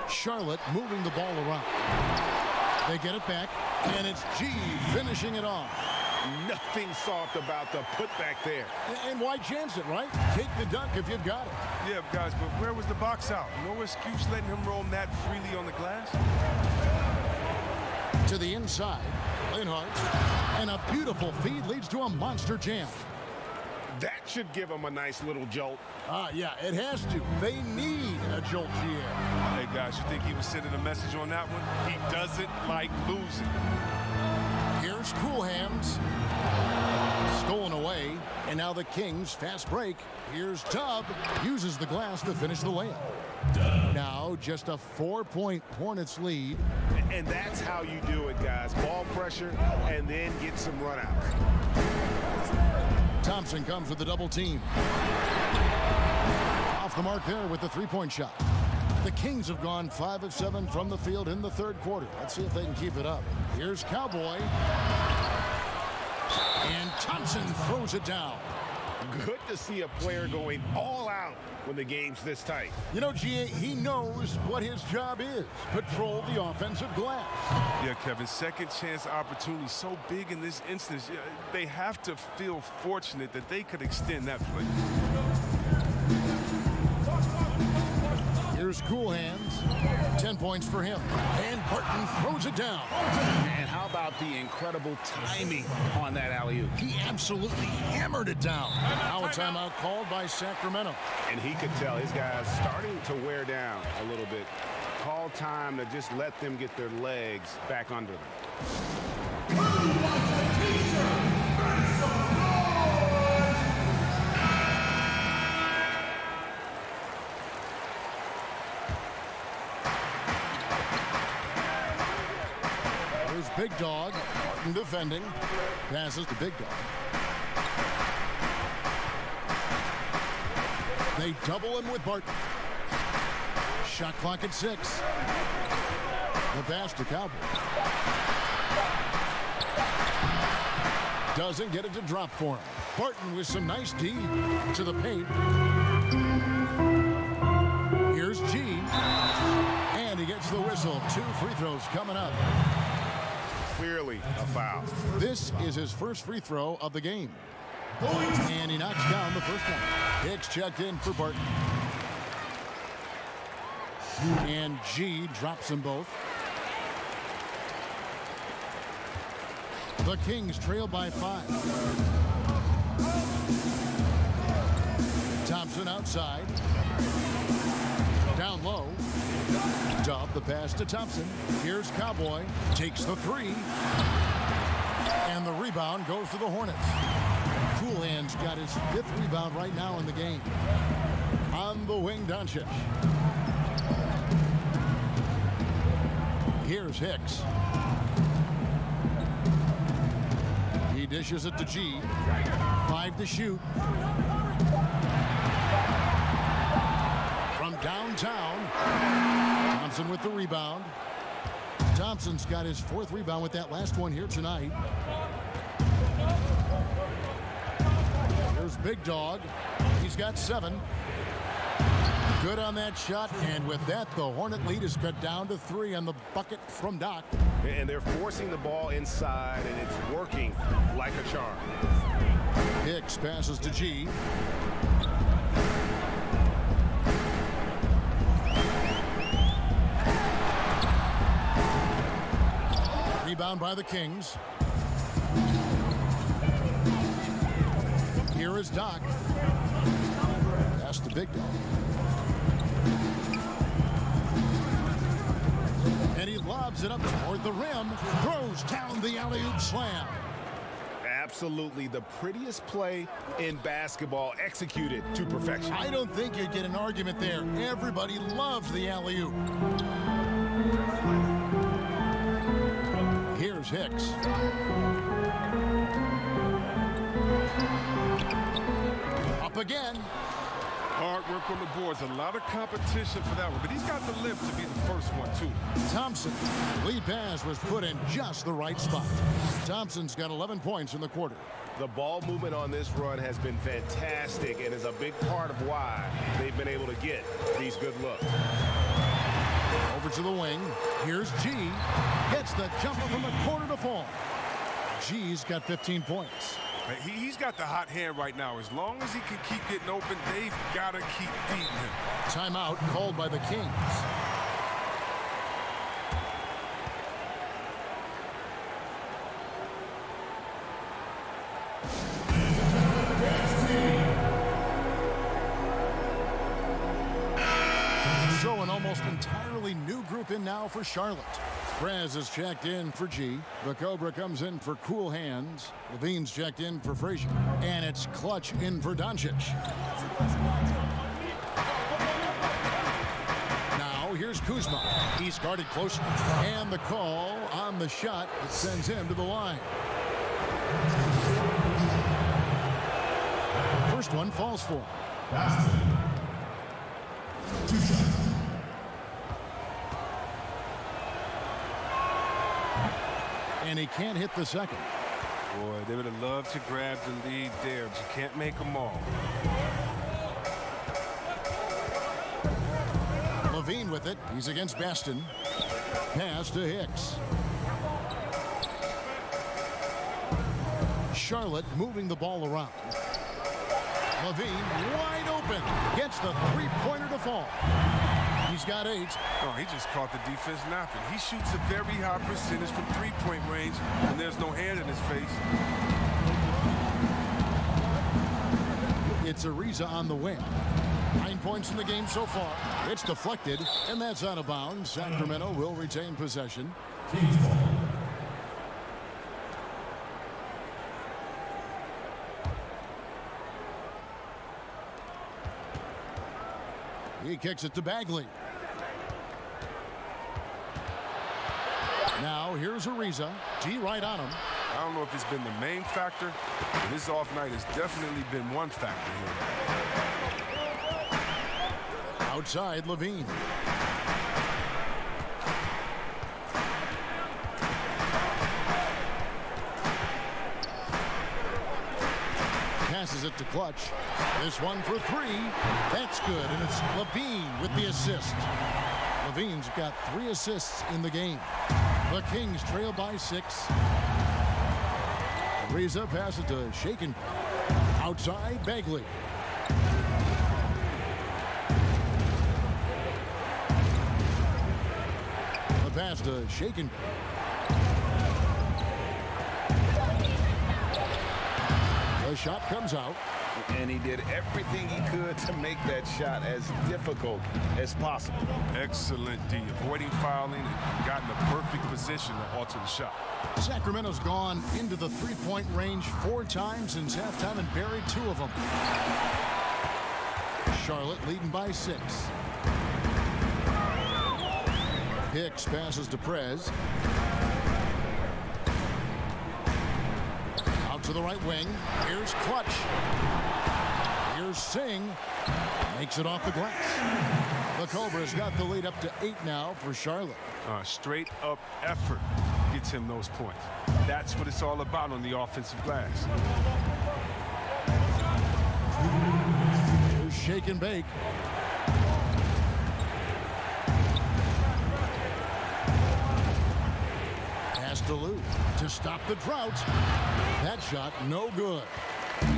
Speaker 1: Charlotte moving the ball around. They get it back, and it's G finishing it off.
Speaker 3: Nothing soft about the putback there.
Speaker 1: And why chance it, right? Take the dunk if you've got it.
Speaker 2: Yeah, guys, but where was the box out? No excuse letting him roam that freely on the glass.
Speaker 1: To the inside, Linhart. And a beautiful feed leads to a monster jam.
Speaker 3: That should give them a nice little jolt.
Speaker 1: Yeah, it has to. They need a jolt here.
Speaker 2: Hey, guys, you think he was sending a message on that one? He doesn't like losing.
Speaker 1: Here's Cool Hands. Stolen away. And now the Kings fast break. Here's Tubb. Uses the glass to finish the layup. Now just a 4-point Hornets lead.
Speaker 3: And that's how you do it, guys. Ball pressure and then get some runouts.
Speaker 1: Thompson comes with the double team. Off the mark there with the three-point shot. The Kings have gone 5 of 7 from the field in the third quarter. Let's see if they can keep it up. Here's Cowboy. And Thompson throws it down.
Speaker 3: Good to see a player going all out when the game's this tight.
Speaker 1: You know, G.A., he knows what his job is. Patrol the offensive glass.
Speaker 2: Yeah, Kevin, second chance opportunity so big in this instance. Yeah, they have to feel fortunate that they could extend that play.
Speaker 1: Here's Cool Hands. 10 points for him. And Barton throws it down.
Speaker 3: And how about the incredible timing on that alley-oop?
Speaker 1: He absolutely hammered it down. Now a timeout called by Sacramento.
Speaker 3: And he could tell his guys starting to wear down a little bit. Call time to just let them get their legs back under them.
Speaker 1: Here's Big Dog. Martin defending. Passes to Big Dog. They double him with Barton. Shot clock at 6. The pass to Cowboy. Doesn't get it to drop for him. Barton with some nice D to the paint. Here's G. And he gets the whistle. 2 free throws coming up.
Speaker 3: Clearly a foul.
Speaker 1: This is his first free throw of the game. And he knocks down the first one. Hicks checked in for Barton. And G drops them both. The Kings trail by 5. Thompson outside. Down low. Dub the pass to Thompson. Here's Cowboy. Takes the 3. And the rebound goes to the Hornets. Cool Hands got his 5th rebound right now in the game. On the wing, Doncic. Here's Hicks. He dishes it to G. 5 to shoot. From downtown. Thompson with the rebound. Thompson's got his 4th rebound with that last one here tonight. Here's Big Dog. He's got 7. Good on that shot, and with that, the Hornet lead is cut down to 3 on the bucket from Doc.
Speaker 4: And they're forcing the ball inside, and it's working like a charm.
Speaker 1: Hicks passes to G. Rebound by the Kings. Here is Doc. Pass to Big Dog. And he lobs it up toward the rim. Throws down the alley-oop slam.
Speaker 4: Absolutely the prettiest play in basketball, executed to perfection.
Speaker 1: I don't think you'd get an argument there. Everybody loves the alley-oop. Here's Hicks. Up again.
Speaker 2: Hard work on the boards. A lot of competition for that one, but he's got the lift to be the first one, too.
Speaker 1: Thompson. Lead pass was put in just the right spot. Thompson's got 11 points in the quarter.
Speaker 4: The ball movement on this run has been fantastic and is a big part of why they've been able to get these good looks.
Speaker 1: Over to the wing. Here's G. Hits the jumper from the corner to fall. G's got 15 points.
Speaker 2: He's got the hot hand right now. As long as he can keep getting open, they've got to keep feeding him.
Speaker 1: Timeout called by the Kings. So an almost entirely new group in now for Charlotte. Perez is checked in for G. The Cobra comes in for Cool Hands. Levine's checked in for Frazier. And it's Clutch in for Doncic. Now here's Kuzma. He's guarded closely. And the call on the shot that sends him to the line. First one falls for him.
Speaker 9: Basket. 2 shots.
Speaker 1: And he can't hit the second.
Speaker 2: Boy, they would have loved to grab the lead there, but you can't make them all.
Speaker 1: Levine with it. He's against Baston. Pass to Hicks. Charlotte moving the ball around. Levine wide open. Gets the three-pointer to fall. He's got 8.
Speaker 2: Oh, he just caught the defense napping. He shoots a very high percentage from three-point range, and there's no hand in his face.
Speaker 1: It's Ariza on the wing. 9 points in the game so far. It's deflected, and that's out of bounds. Sacramento will retain possession.
Speaker 9: Kings ball.
Speaker 1: He kicks it to Bagley. Now here's Ariza. G right on him.
Speaker 2: I don't know if it's been the main factor, but his off night has definitely been one factor here.
Speaker 1: Outside, Levine. Passes it to Clutch. This one for 3. That's good, and it's Levine with the assist. Levine's got 3 assists in the game. The Kings trail by 6. Ariza passes to Shaken. Outside, Bagley. The pass to Shaken. The shot comes out.
Speaker 3: And he did everything he could to make that shot as difficult as possible.
Speaker 2: Excellent D, avoiding fouling and got in the perfect position to alter the shot.
Speaker 1: Sacramento's gone into the three-point range 4 times since halftime and buried 2 of them. Charlotte leading by 6. Hicks passes to Prez. Out to the right wing. Here's Clutch. Here's Singh. Makes it off the glass. The Cobras got the lead up to 8 now for Charlotte.
Speaker 2: Straight up effort gets him those points. That's what it's all about on the offensive glass.
Speaker 1: Here's shake and bake. Pass to Lou to stop the drought. That shot no good.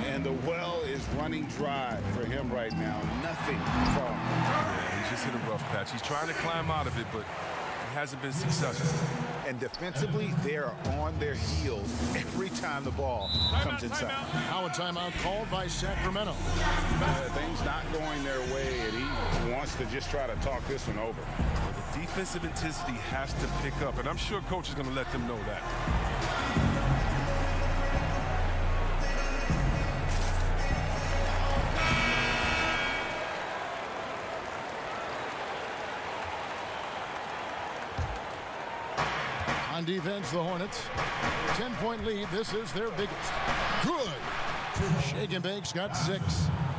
Speaker 3: And the well is running dry for him right now. Nothing from him.
Speaker 2: Yeah, he's just hit a rough patch. He's trying to climb out of it, but he hasn't been successful.
Speaker 3: And defensively, they are on their heels every time the ball comes inside.
Speaker 1: Now a timeout called by Sacramento.
Speaker 3: Things not going their way, and he wants to just try to talk this one over.
Speaker 2: The defensive intensity has to pick up, and I'm sure coach is going to let them know that.
Speaker 1: On defense, the Hornets. 10-point lead. This is their biggest. Good. Shake and bake's got 6.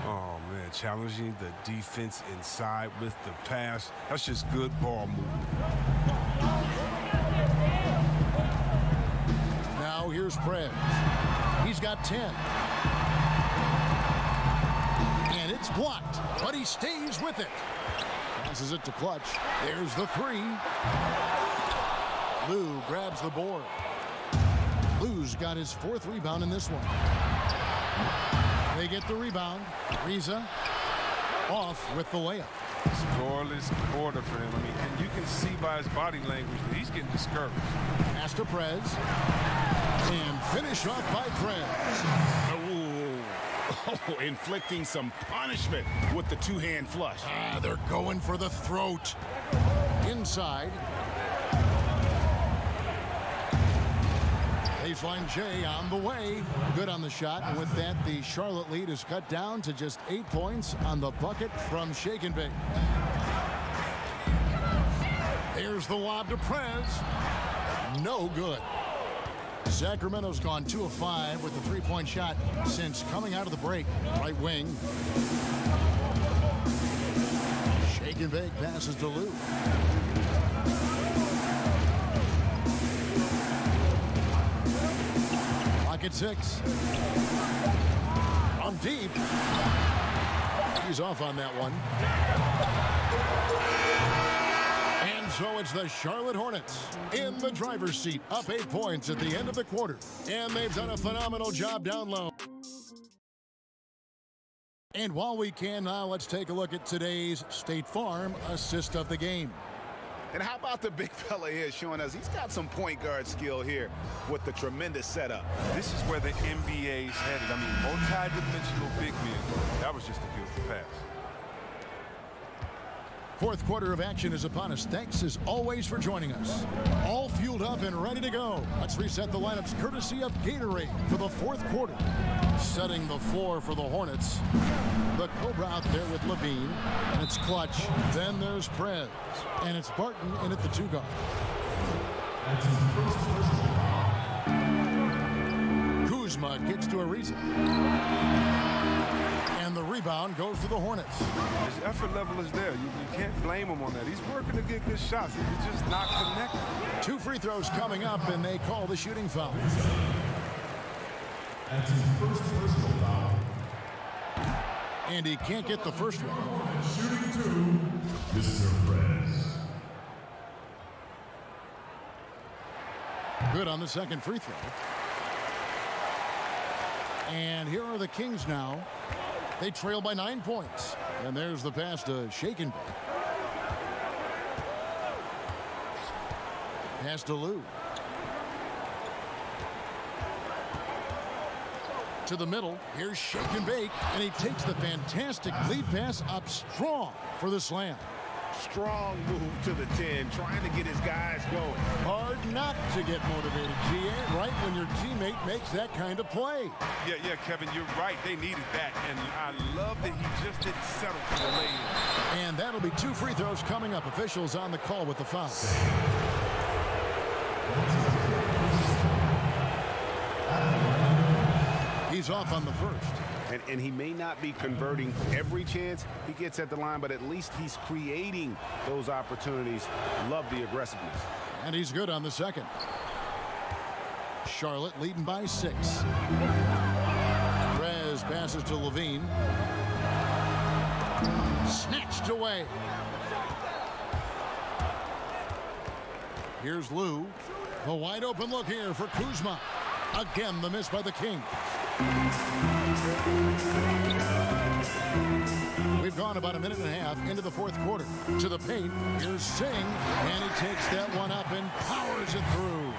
Speaker 2: Oh, man, challenging the defense inside with the pass. That's just good ball movement.
Speaker 1: Now here's Prez. He's got 10. And it's blocked, but he stays with it. Passes it to Clutch. There's the 3. Lou grabs the board. Lou's got his 4th rebound in this one. They get the rebound. Riza off with the layup.
Speaker 2: Scoreless quarter for him. I mean, you can see by his body language that he's getting discouraged.
Speaker 1: Pass to Prez. And finish off by Prez.
Speaker 3: Oh, inflicting some punishment with the 2-hand flush.
Speaker 1: They're going for the throat. Inside. Baseline J on the way. Good on the shot. And with that, the Charlotte lead is cut down to just 8 points on the bucket from Shake and Bake. Here's the lob to Prez. No good. Sacramento's gone 2 of 5 with the 3-point shot since coming out of the break. Right wing. Shake and Bake passes to Lou. At 6. On deep. He's off on that one. And so it's the Charlotte Hornets in the driver's seat, up 8 points at the end of the quarter. And they've done a phenomenal job down low. And while we can now, let's take a look at today's State Farm assist of the game.
Speaker 3: And how about the big fella here showing us he's got some point guard skill here with the tremendous setup.
Speaker 2: This is where the NBA's headed. I mean, multi-dimensional big men. That was just a beautiful pass.
Speaker 1: 4th quarter of action is upon us. Thanks as always for joining us. All fueled up and ready to go. Let's reset the lineups courtesy of Gatorade for the 4th quarter. Setting the floor for the Hornets. The Cobra out there with Levine. And it's Clutch. Then there's Prez. And it's Barton in at the 2 guard. Kuzma gets to Ariza. And the rebound goes to the Hornets.
Speaker 2: His effort level is there. You can't blame him on that. He's working to get good shots. He's just not connected.
Speaker 1: 2 free throws coming up, and they call the shooting foul.
Speaker 9: That's his first personal foul.
Speaker 1: And he can't get the first one.
Speaker 9: Shooting 2, Mr. Prez.
Speaker 1: Good on the second free throw. And here are the Kings now. They trail by 9 points. And there's the pass to Shake and Bake. Pass to Lou. To the middle. Here's shake and bake. And he takes the fantastic lead pass up strong for the slam.
Speaker 3: Strong move to the 10, trying to get his guys going.
Speaker 1: Hard not to get motivated, GA, right when your teammate makes that kind of play.
Speaker 2: Yeah, Kevin, you're right. They needed that. And I love that he just didn't settle for the lay-in.
Speaker 1: And that'll be 2 free throws coming up. Officials on the call with the foul. He's off on the first.
Speaker 3: And he may not be converting every chance he gets at the line, but at least he's creating those opportunities. Love the aggressiveness.
Speaker 1: And he's good on the second. Charlotte leading by 6. Rez passes to Levine. Snatched away. Here's Lou. A wide open look here for Kuzma. Again, the miss by the King. We've gone about a minute and a half into the fourth quarter. To the paint, here's Singh, and he takes that one up and powers it through.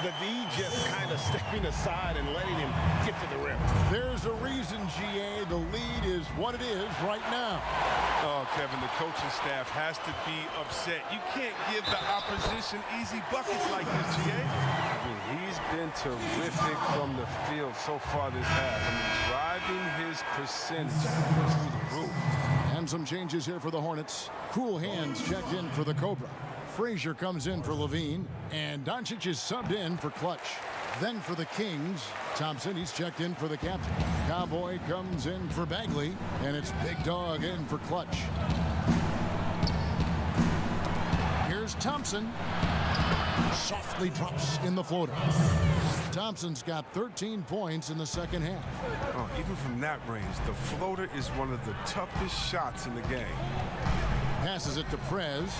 Speaker 3: The D just kind of stepping aside and letting him get to the rim.
Speaker 1: There's a reason, GA, the lead is what it is right now.
Speaker 2: Oh, Kevin, the coaching staff has to be upset. You can't give the opposition easy buckets like this, GA.
Speaker 6: He's been terrific from the field so far this half. Driving his percentage through the roof.
Speaker 1: And some changes here for the Hornets. Cool Hands checked in for the Cobra. Frazier comes in for Levine, and Doncic is subbed in for Clutch. Then for the Kings, Thompson, he's checked in for the captain. Cowboy comes in for Bagley, and it's Big Dog in for Clutch. Here's Thompson. Softly drops in the floater. Thompson's got 13 points in the second half.
Speaker 2: Oh, even from that range, the floater is one of the toughest shots in the game.
Speaker 1: Passes it to Prez.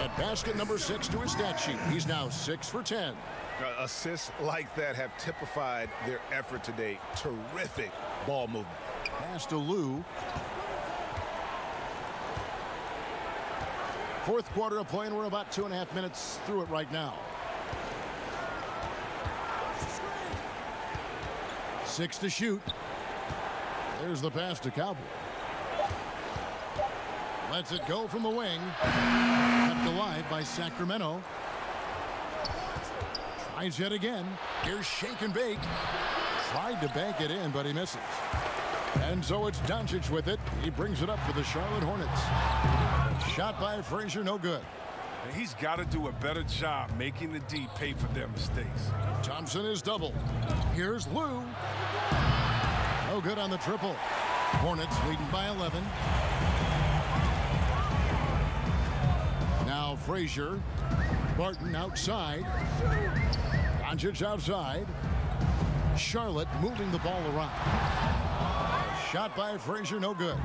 Speaker 1: And basket number 6 to his stat sheet. He's now 6 for 10.
Speaker 3: Assists like that have typified their effort today. Terrific ball movement.
Speaker 1: Pass to Lou. Fourth quarter of play, and we're about 2.5 minutes through it right now. 6 to shoot. There's the pass to Cowboy. Lets it go from the wing. Kept alive by Sacramento. Tries yet again. Here's shake and bake. Tried to bank it in, but he misses. And so it's Doncic with it. He brings it up for the Charlotte Hornets. Shot by Frazier, no good.
Speaker 2: And he's got to do a better job making the D pay for their mistakes.
Speaker 1: Thompson is double. Here's Lou. No good on the triple. Hornets leading by 11. Now Frazier. Barton outside. Doncic outside. Charlotte moving the ball around. Shot by Frazier, no good.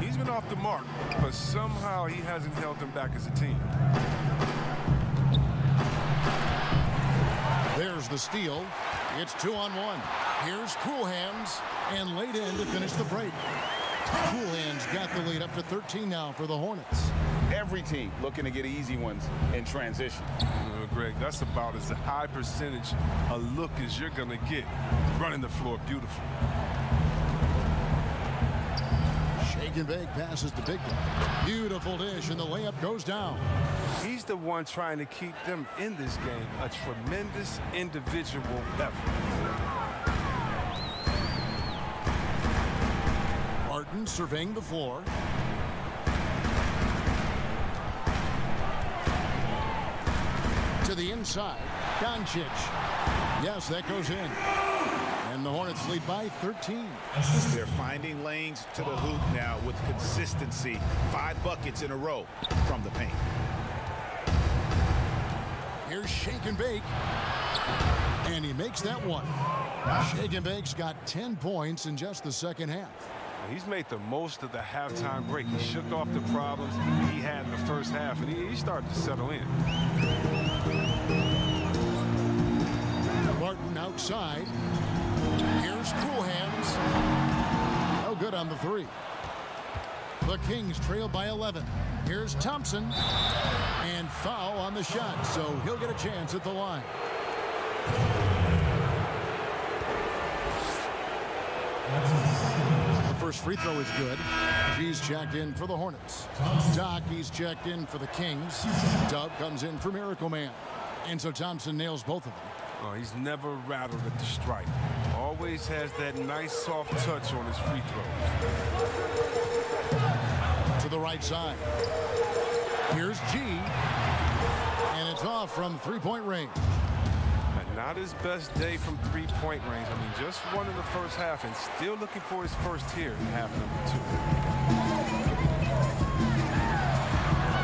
Speaker 2: He's been off the mark, but somehow he hasn't held them back as a team.
Speaker 1: There's the steal. It's 2-on-1. Here's Cool Hands, and laid in to finish the break. Cool Hands got the lead up to 13 now for the Hornets.
Speaker 3: Every team looking to get easy ones in transition.
Speaker 2: Greg, that's about as high percentage a look as you're going to get. Running the floor beautiful.
Speaker 1: Shake and bake passes to Big Dog. Beautiful dish, and the layup goes down.
Speaker 2: He's the one trying to keep them in this game. A tremendous individual effort.
Speaker 1: Barton surveying the floor. To the inside. Doncic. Yes, that goes in. And the Hornets lead by 13.
Speaker 3: They're finding lanes to the hoop now with consistency. 5 buckets in a row from the paint.
Speaker 1: Here's Shake and Bake. And he makes that one. Shake and Bake's got 10 points in just the second half.
Speaker 2: He's made the most of the halftime break. He shook off the problems he had in the first half, and he started to settle in.
Speaker 1: Barton outside. Here's Cool Hands. No good on the 3. The Kings trail by 11. Here's Thompson. And foul on the shot, so he'll get a chance at the line. The first free throw is good. G's checked in for the Hornets. Dockey's checked in for the Kings. Dub comes in for Miracle Man. And so Thompson nails both of them.
Speaker 2: Oh, he's never rattled at the stripe. Always has that nice soft touch on his free throws.
Speaker 1: To the right side. Here's G. And it's off from three-point range.
Speaker 2: And not his best day from three-point range. I mean, just won in the first half and still looking for his first here in half number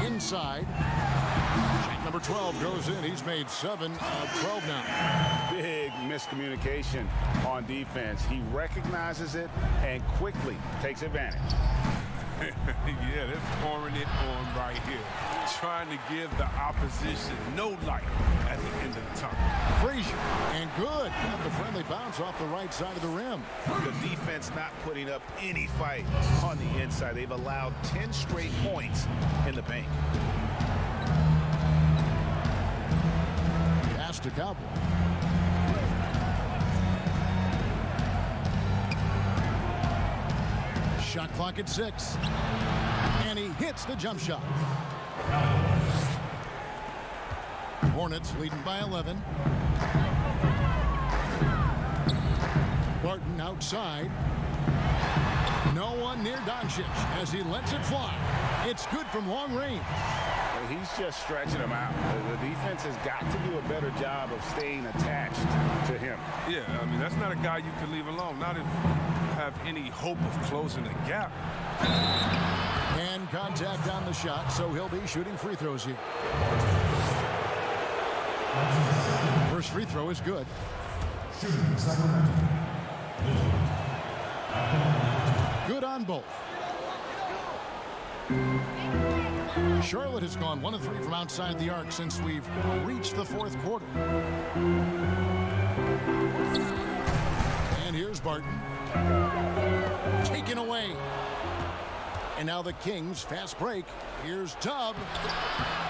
Speaker 2: 2.
Speaker 1: Inside. Shot number 12 goes in. He's made 7 of 12 now.
Speaker 3: Big miscommunication on defense. He recognizes it and quickly takes advantage.
Speaker 2: Yeah, they're pouring it on right here. Trying to give the opposition no light at the end of the tunnel.
Speaker 1: Frazier, and good. Got the friendly bounce off the right side of the rim.
Speaker 3: The defense not putting up any fight on the inside. They've allowed 10 straight points in the paint.
Speaker 1: Pass to Cowboy. Shot clock at 6. And he hits the jump shot. Hornets leading by 11. Barton outside. No one near Doncic as he lets it fly. It's good from long range.
Speaker 3: He's just stretching him out. The defense has got to do a better job of staying attached to him.
Speaker 2: Yeah, I mean, that's not a guy you can leave alone. Not if you have any hope of closing the gap.
Speaker 1: And contact on the shot, so he'll be shooting free throws here. First free throw is good. Good on both. Charlotte has gone 1 of 3 from outside the arc since we've reached the fourth quarter. And here's Barton. Taken away. And now the Kings fast break. Here's Tubb.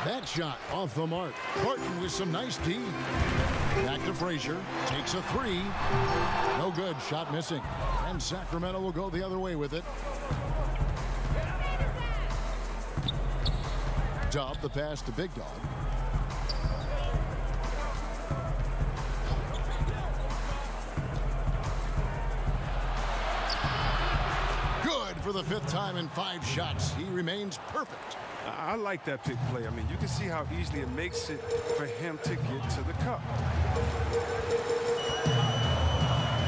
Speaker 1: That shot off the mark. Barton with some nice D. Back to Frazier. Takes a 3. No good. Shot missing. And Sacramento will go the other way with it. Tubb, the pass to Big Dog. Good for the 5th time in 5 shots. He remains perfect.
Speaker 2: I like that pick play. I mean, you can see how easily it makes it for him to get to the cup.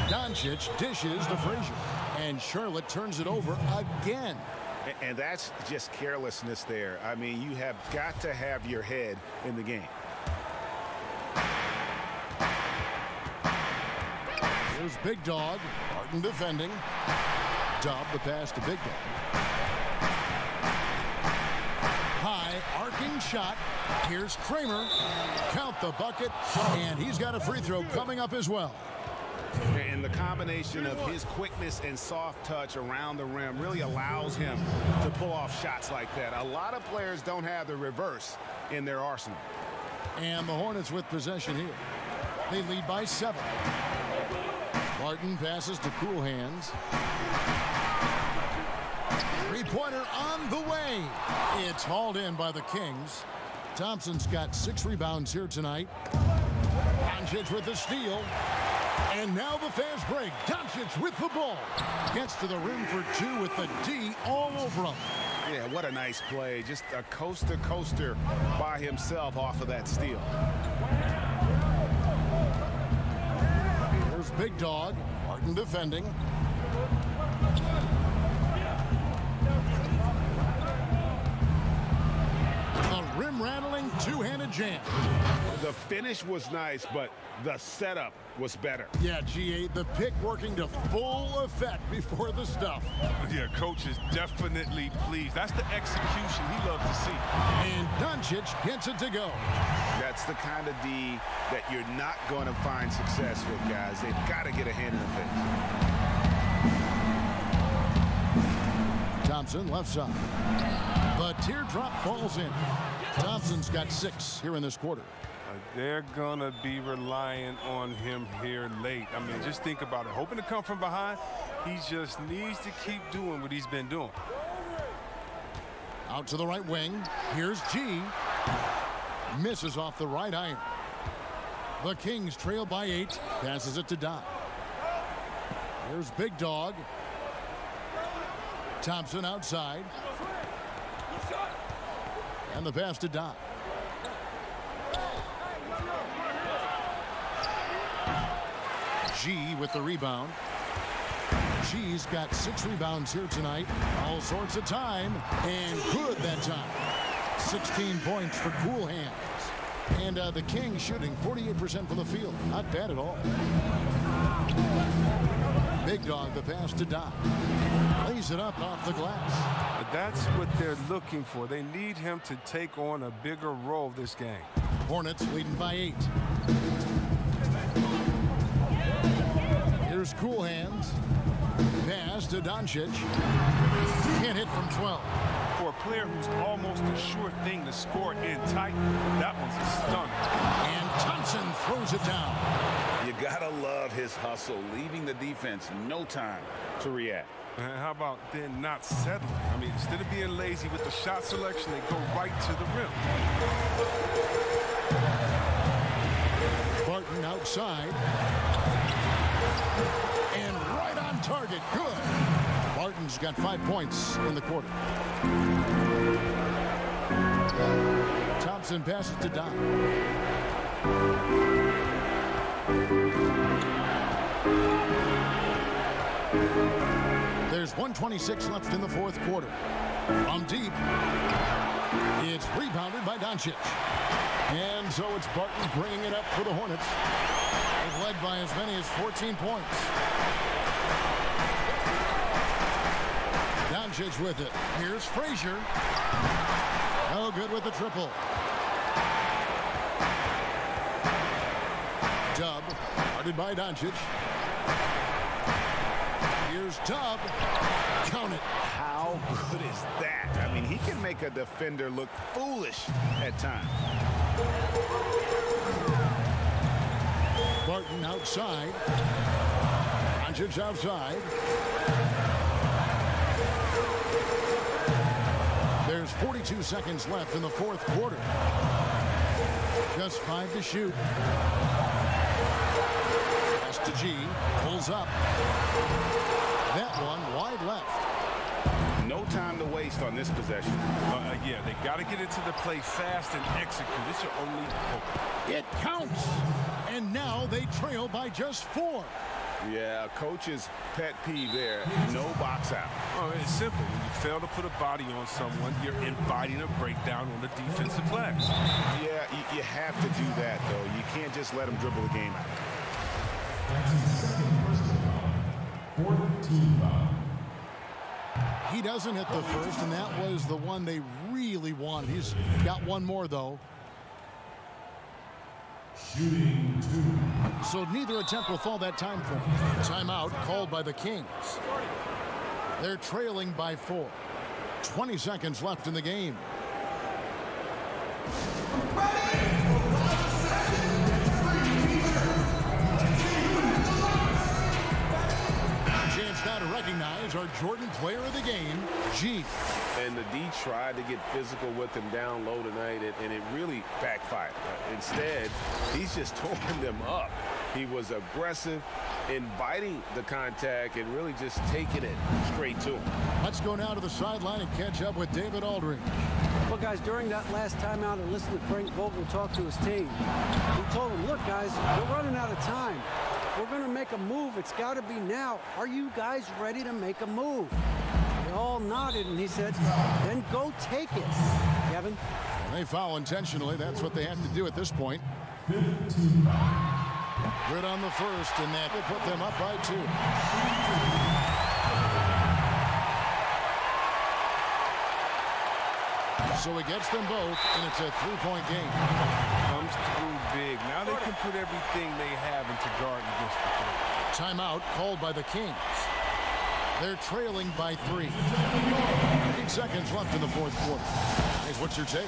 Speaker 1: Doncic dishes to Frazier. And Charlotte turns it over again.
Speaker 3: And that's just carelessness there. I mean, you have got to have your head in the game.
Speaker 1: Here's Big Dog. Barton defending. Dub the pass to Big Dog. High arcing shot. Here's Kramer. Count the bucket. And he's got a free throw coming up as well.
Speaker 3: And the combination of his quickness and soft touch around the rim really allows him to pull off shots like that. A lot of players don't have the reverse in their arsenal.
Speaker 1: And the Hornets with possession here. They lead by 7. Barton passes to Cool Hands. Three-pointer on the way. It's hauled in by the Kings. Thompson's got 6 rebounds here tonight. Doncic with the steal. And now the fast break. Doncic with the ball. Gets to the rim for 2 with the D all over him.
Speaker 3: Yeah, what a nice play. Just a coast-to-coaster by himself off of that steal.
Speaker 1: There's Big Dog. Barton defending. A rim-rattling two-handed jam.
Speaker 3: The finish was nice, but the setup was better.
Speaker 1: Yeah, GA, the pick working to full effect before the stuff.
Speaker 2: Yeah, coach is definitely pleased. That's the execution he loves to see.
Speaker 1: And Doncic gets it to go.
Speaker 3: That's the kind of D that you're not going to find success with, guys. They've got to get a hand in the face.
Speaker 1: Thompson, left side. The teardrop falls in. Thompson's got 6 here in this quarter.
Speaker 2: They're going to be relying on him here late. I mean, just think about it. Hoping to come from behind, he just needs to keep doing what he's been doing.
Speaker 1: Out to the right wing. Here's G. Misses off the right iron. The Kings trail by 8. Passes it to Doc. Here's Big Dog. Thompson outside. And the pass to Doc. G with the rebound. G's got 6 rebounds here tonight. All sorts of time. And good that time. 16 points for Cool Hands. And the Kings shooting 48% from the field. Not bad at all. Big Dog, the pass to Doc. Lays it up off the glass.
Speaker 2: That's what they're looking for. They need him to take on a bigger role this game.
Speaker 1: Hornets leading by 8. Here's Cool Hands. Pass to Doncic. Can't hit from 12.
Speaker 2: For a player who's almost a sure thing to score in tight, that one's a stunner.
Speaker 1: And Thompson throws it down.
Speaker 3: You gotta love his hustle, leaving the defense no time to react.
Speaker 2: And how about then not settling? I mean, instead of being lazy with the shot selection, they go right to the rim.
Speaker 1: Barton outside. And right on target. Good. Barton's got 5 points in the quarter. Thompson passes to Doc. There's 1:26 left in the fourth quarter. From deep, it's rebounded by Doncic. And so it's Barton bringing it up for the Hornets. They've led by as many as 14 points. Doncic with it. Here's Frazier. No good with the triple. Dub, guarded by Doncic. Here's Dub. Count it.
Speaker 3: How good is that? I mean, he can make a defender look foolish at times.
Speaker 1: Barton outside. Doncic outside. There's 42 seconds left in the fourth quarter. Just 5 to shoot. Pass to G. Pulls up. That one wide left.
Speaker 3: No time to waste on this possession.
Speaker 2: Yeah, they got to get into the play fast and execute. It's your only hope.
Speaker 1: It counts. And now they trail by just 4.
Speaker 3: Yeah, coach's pet peeve there. No box out.
Speaker 2: Oh, it's simple. When you fail to put a body on someone, you're inviting a breakdown on the defensive glass.
Speaker 3: Yeah, you have to do that, though. You can't just let them dribble the game out.
Speaker 9: That's his second personal foul. 4th team foul.
Speaker 1: He doesn't hit the first, and that was the one they really wanted. He's got one more, though.
Speaker 9: Shooting 2.
Speaker 1: So neither attempt will fall that time frame. Timeout called by the Kings. They're trailing by 4. 20 seconds left in the game. Chance now to recognize our Jordan player of the game, G.
Speaker 6: And the D tried to get physical with him down low tonight, and it really backfired. Instead, he's just torn them up. He was aggressive, inviting the contact, and really just taking it straight to him.
Speaker 1: Let's go now to the sideline and catch up with David Aldridge.
Speaker 5: Well, guys, during that last timeout, I listened to Frank Vogel talk to his team. He told them, look, guys, we're running out of time. If we're going to make a move, it's got to be now. Are you guys ready to make a move? They all nodded, and he said, then go take it. Kevin?
Speaker 1: They foul intentionally. That's what they have to do at this point.
Speaker 9: 5th team foul.
Speaker 1: Good on the first, and that will put them up by 2. So he gets them both, and it's a 3-point game.
Speaker 2: Comes through big. Now they can put everything they have into guard against the team.
Speaker 1: Timeout called by the Kings. They're trailing by 3. 8 seconds left in the fourth quarter. Hey, what's your take?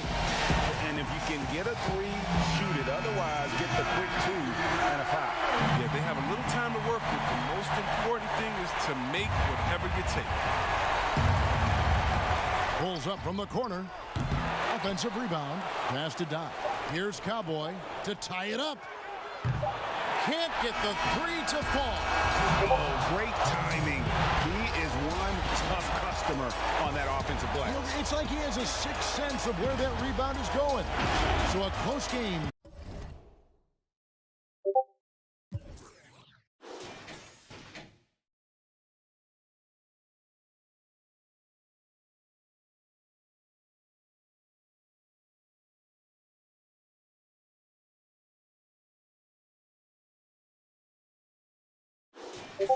Speaker 3: And if you can get a 3, shoot it. Otherwise, get the quick 2 and a foul.
Speaker 2: Yeah, they have a little time to work with. The most important thing is to make whatever you take.
Speaker 1: Pulls up from the corner. Offensive rebound. Pass to Dodd. Here's Cowboy to tie it up. Can't get the 3 to fall.
Speaker 3: Oh, great timing. He is one tough customer on that offensive play.
Speaker 1: You know, it's like he has a sixth sense of where that rebound is going. So a close game.
Speaker 10: You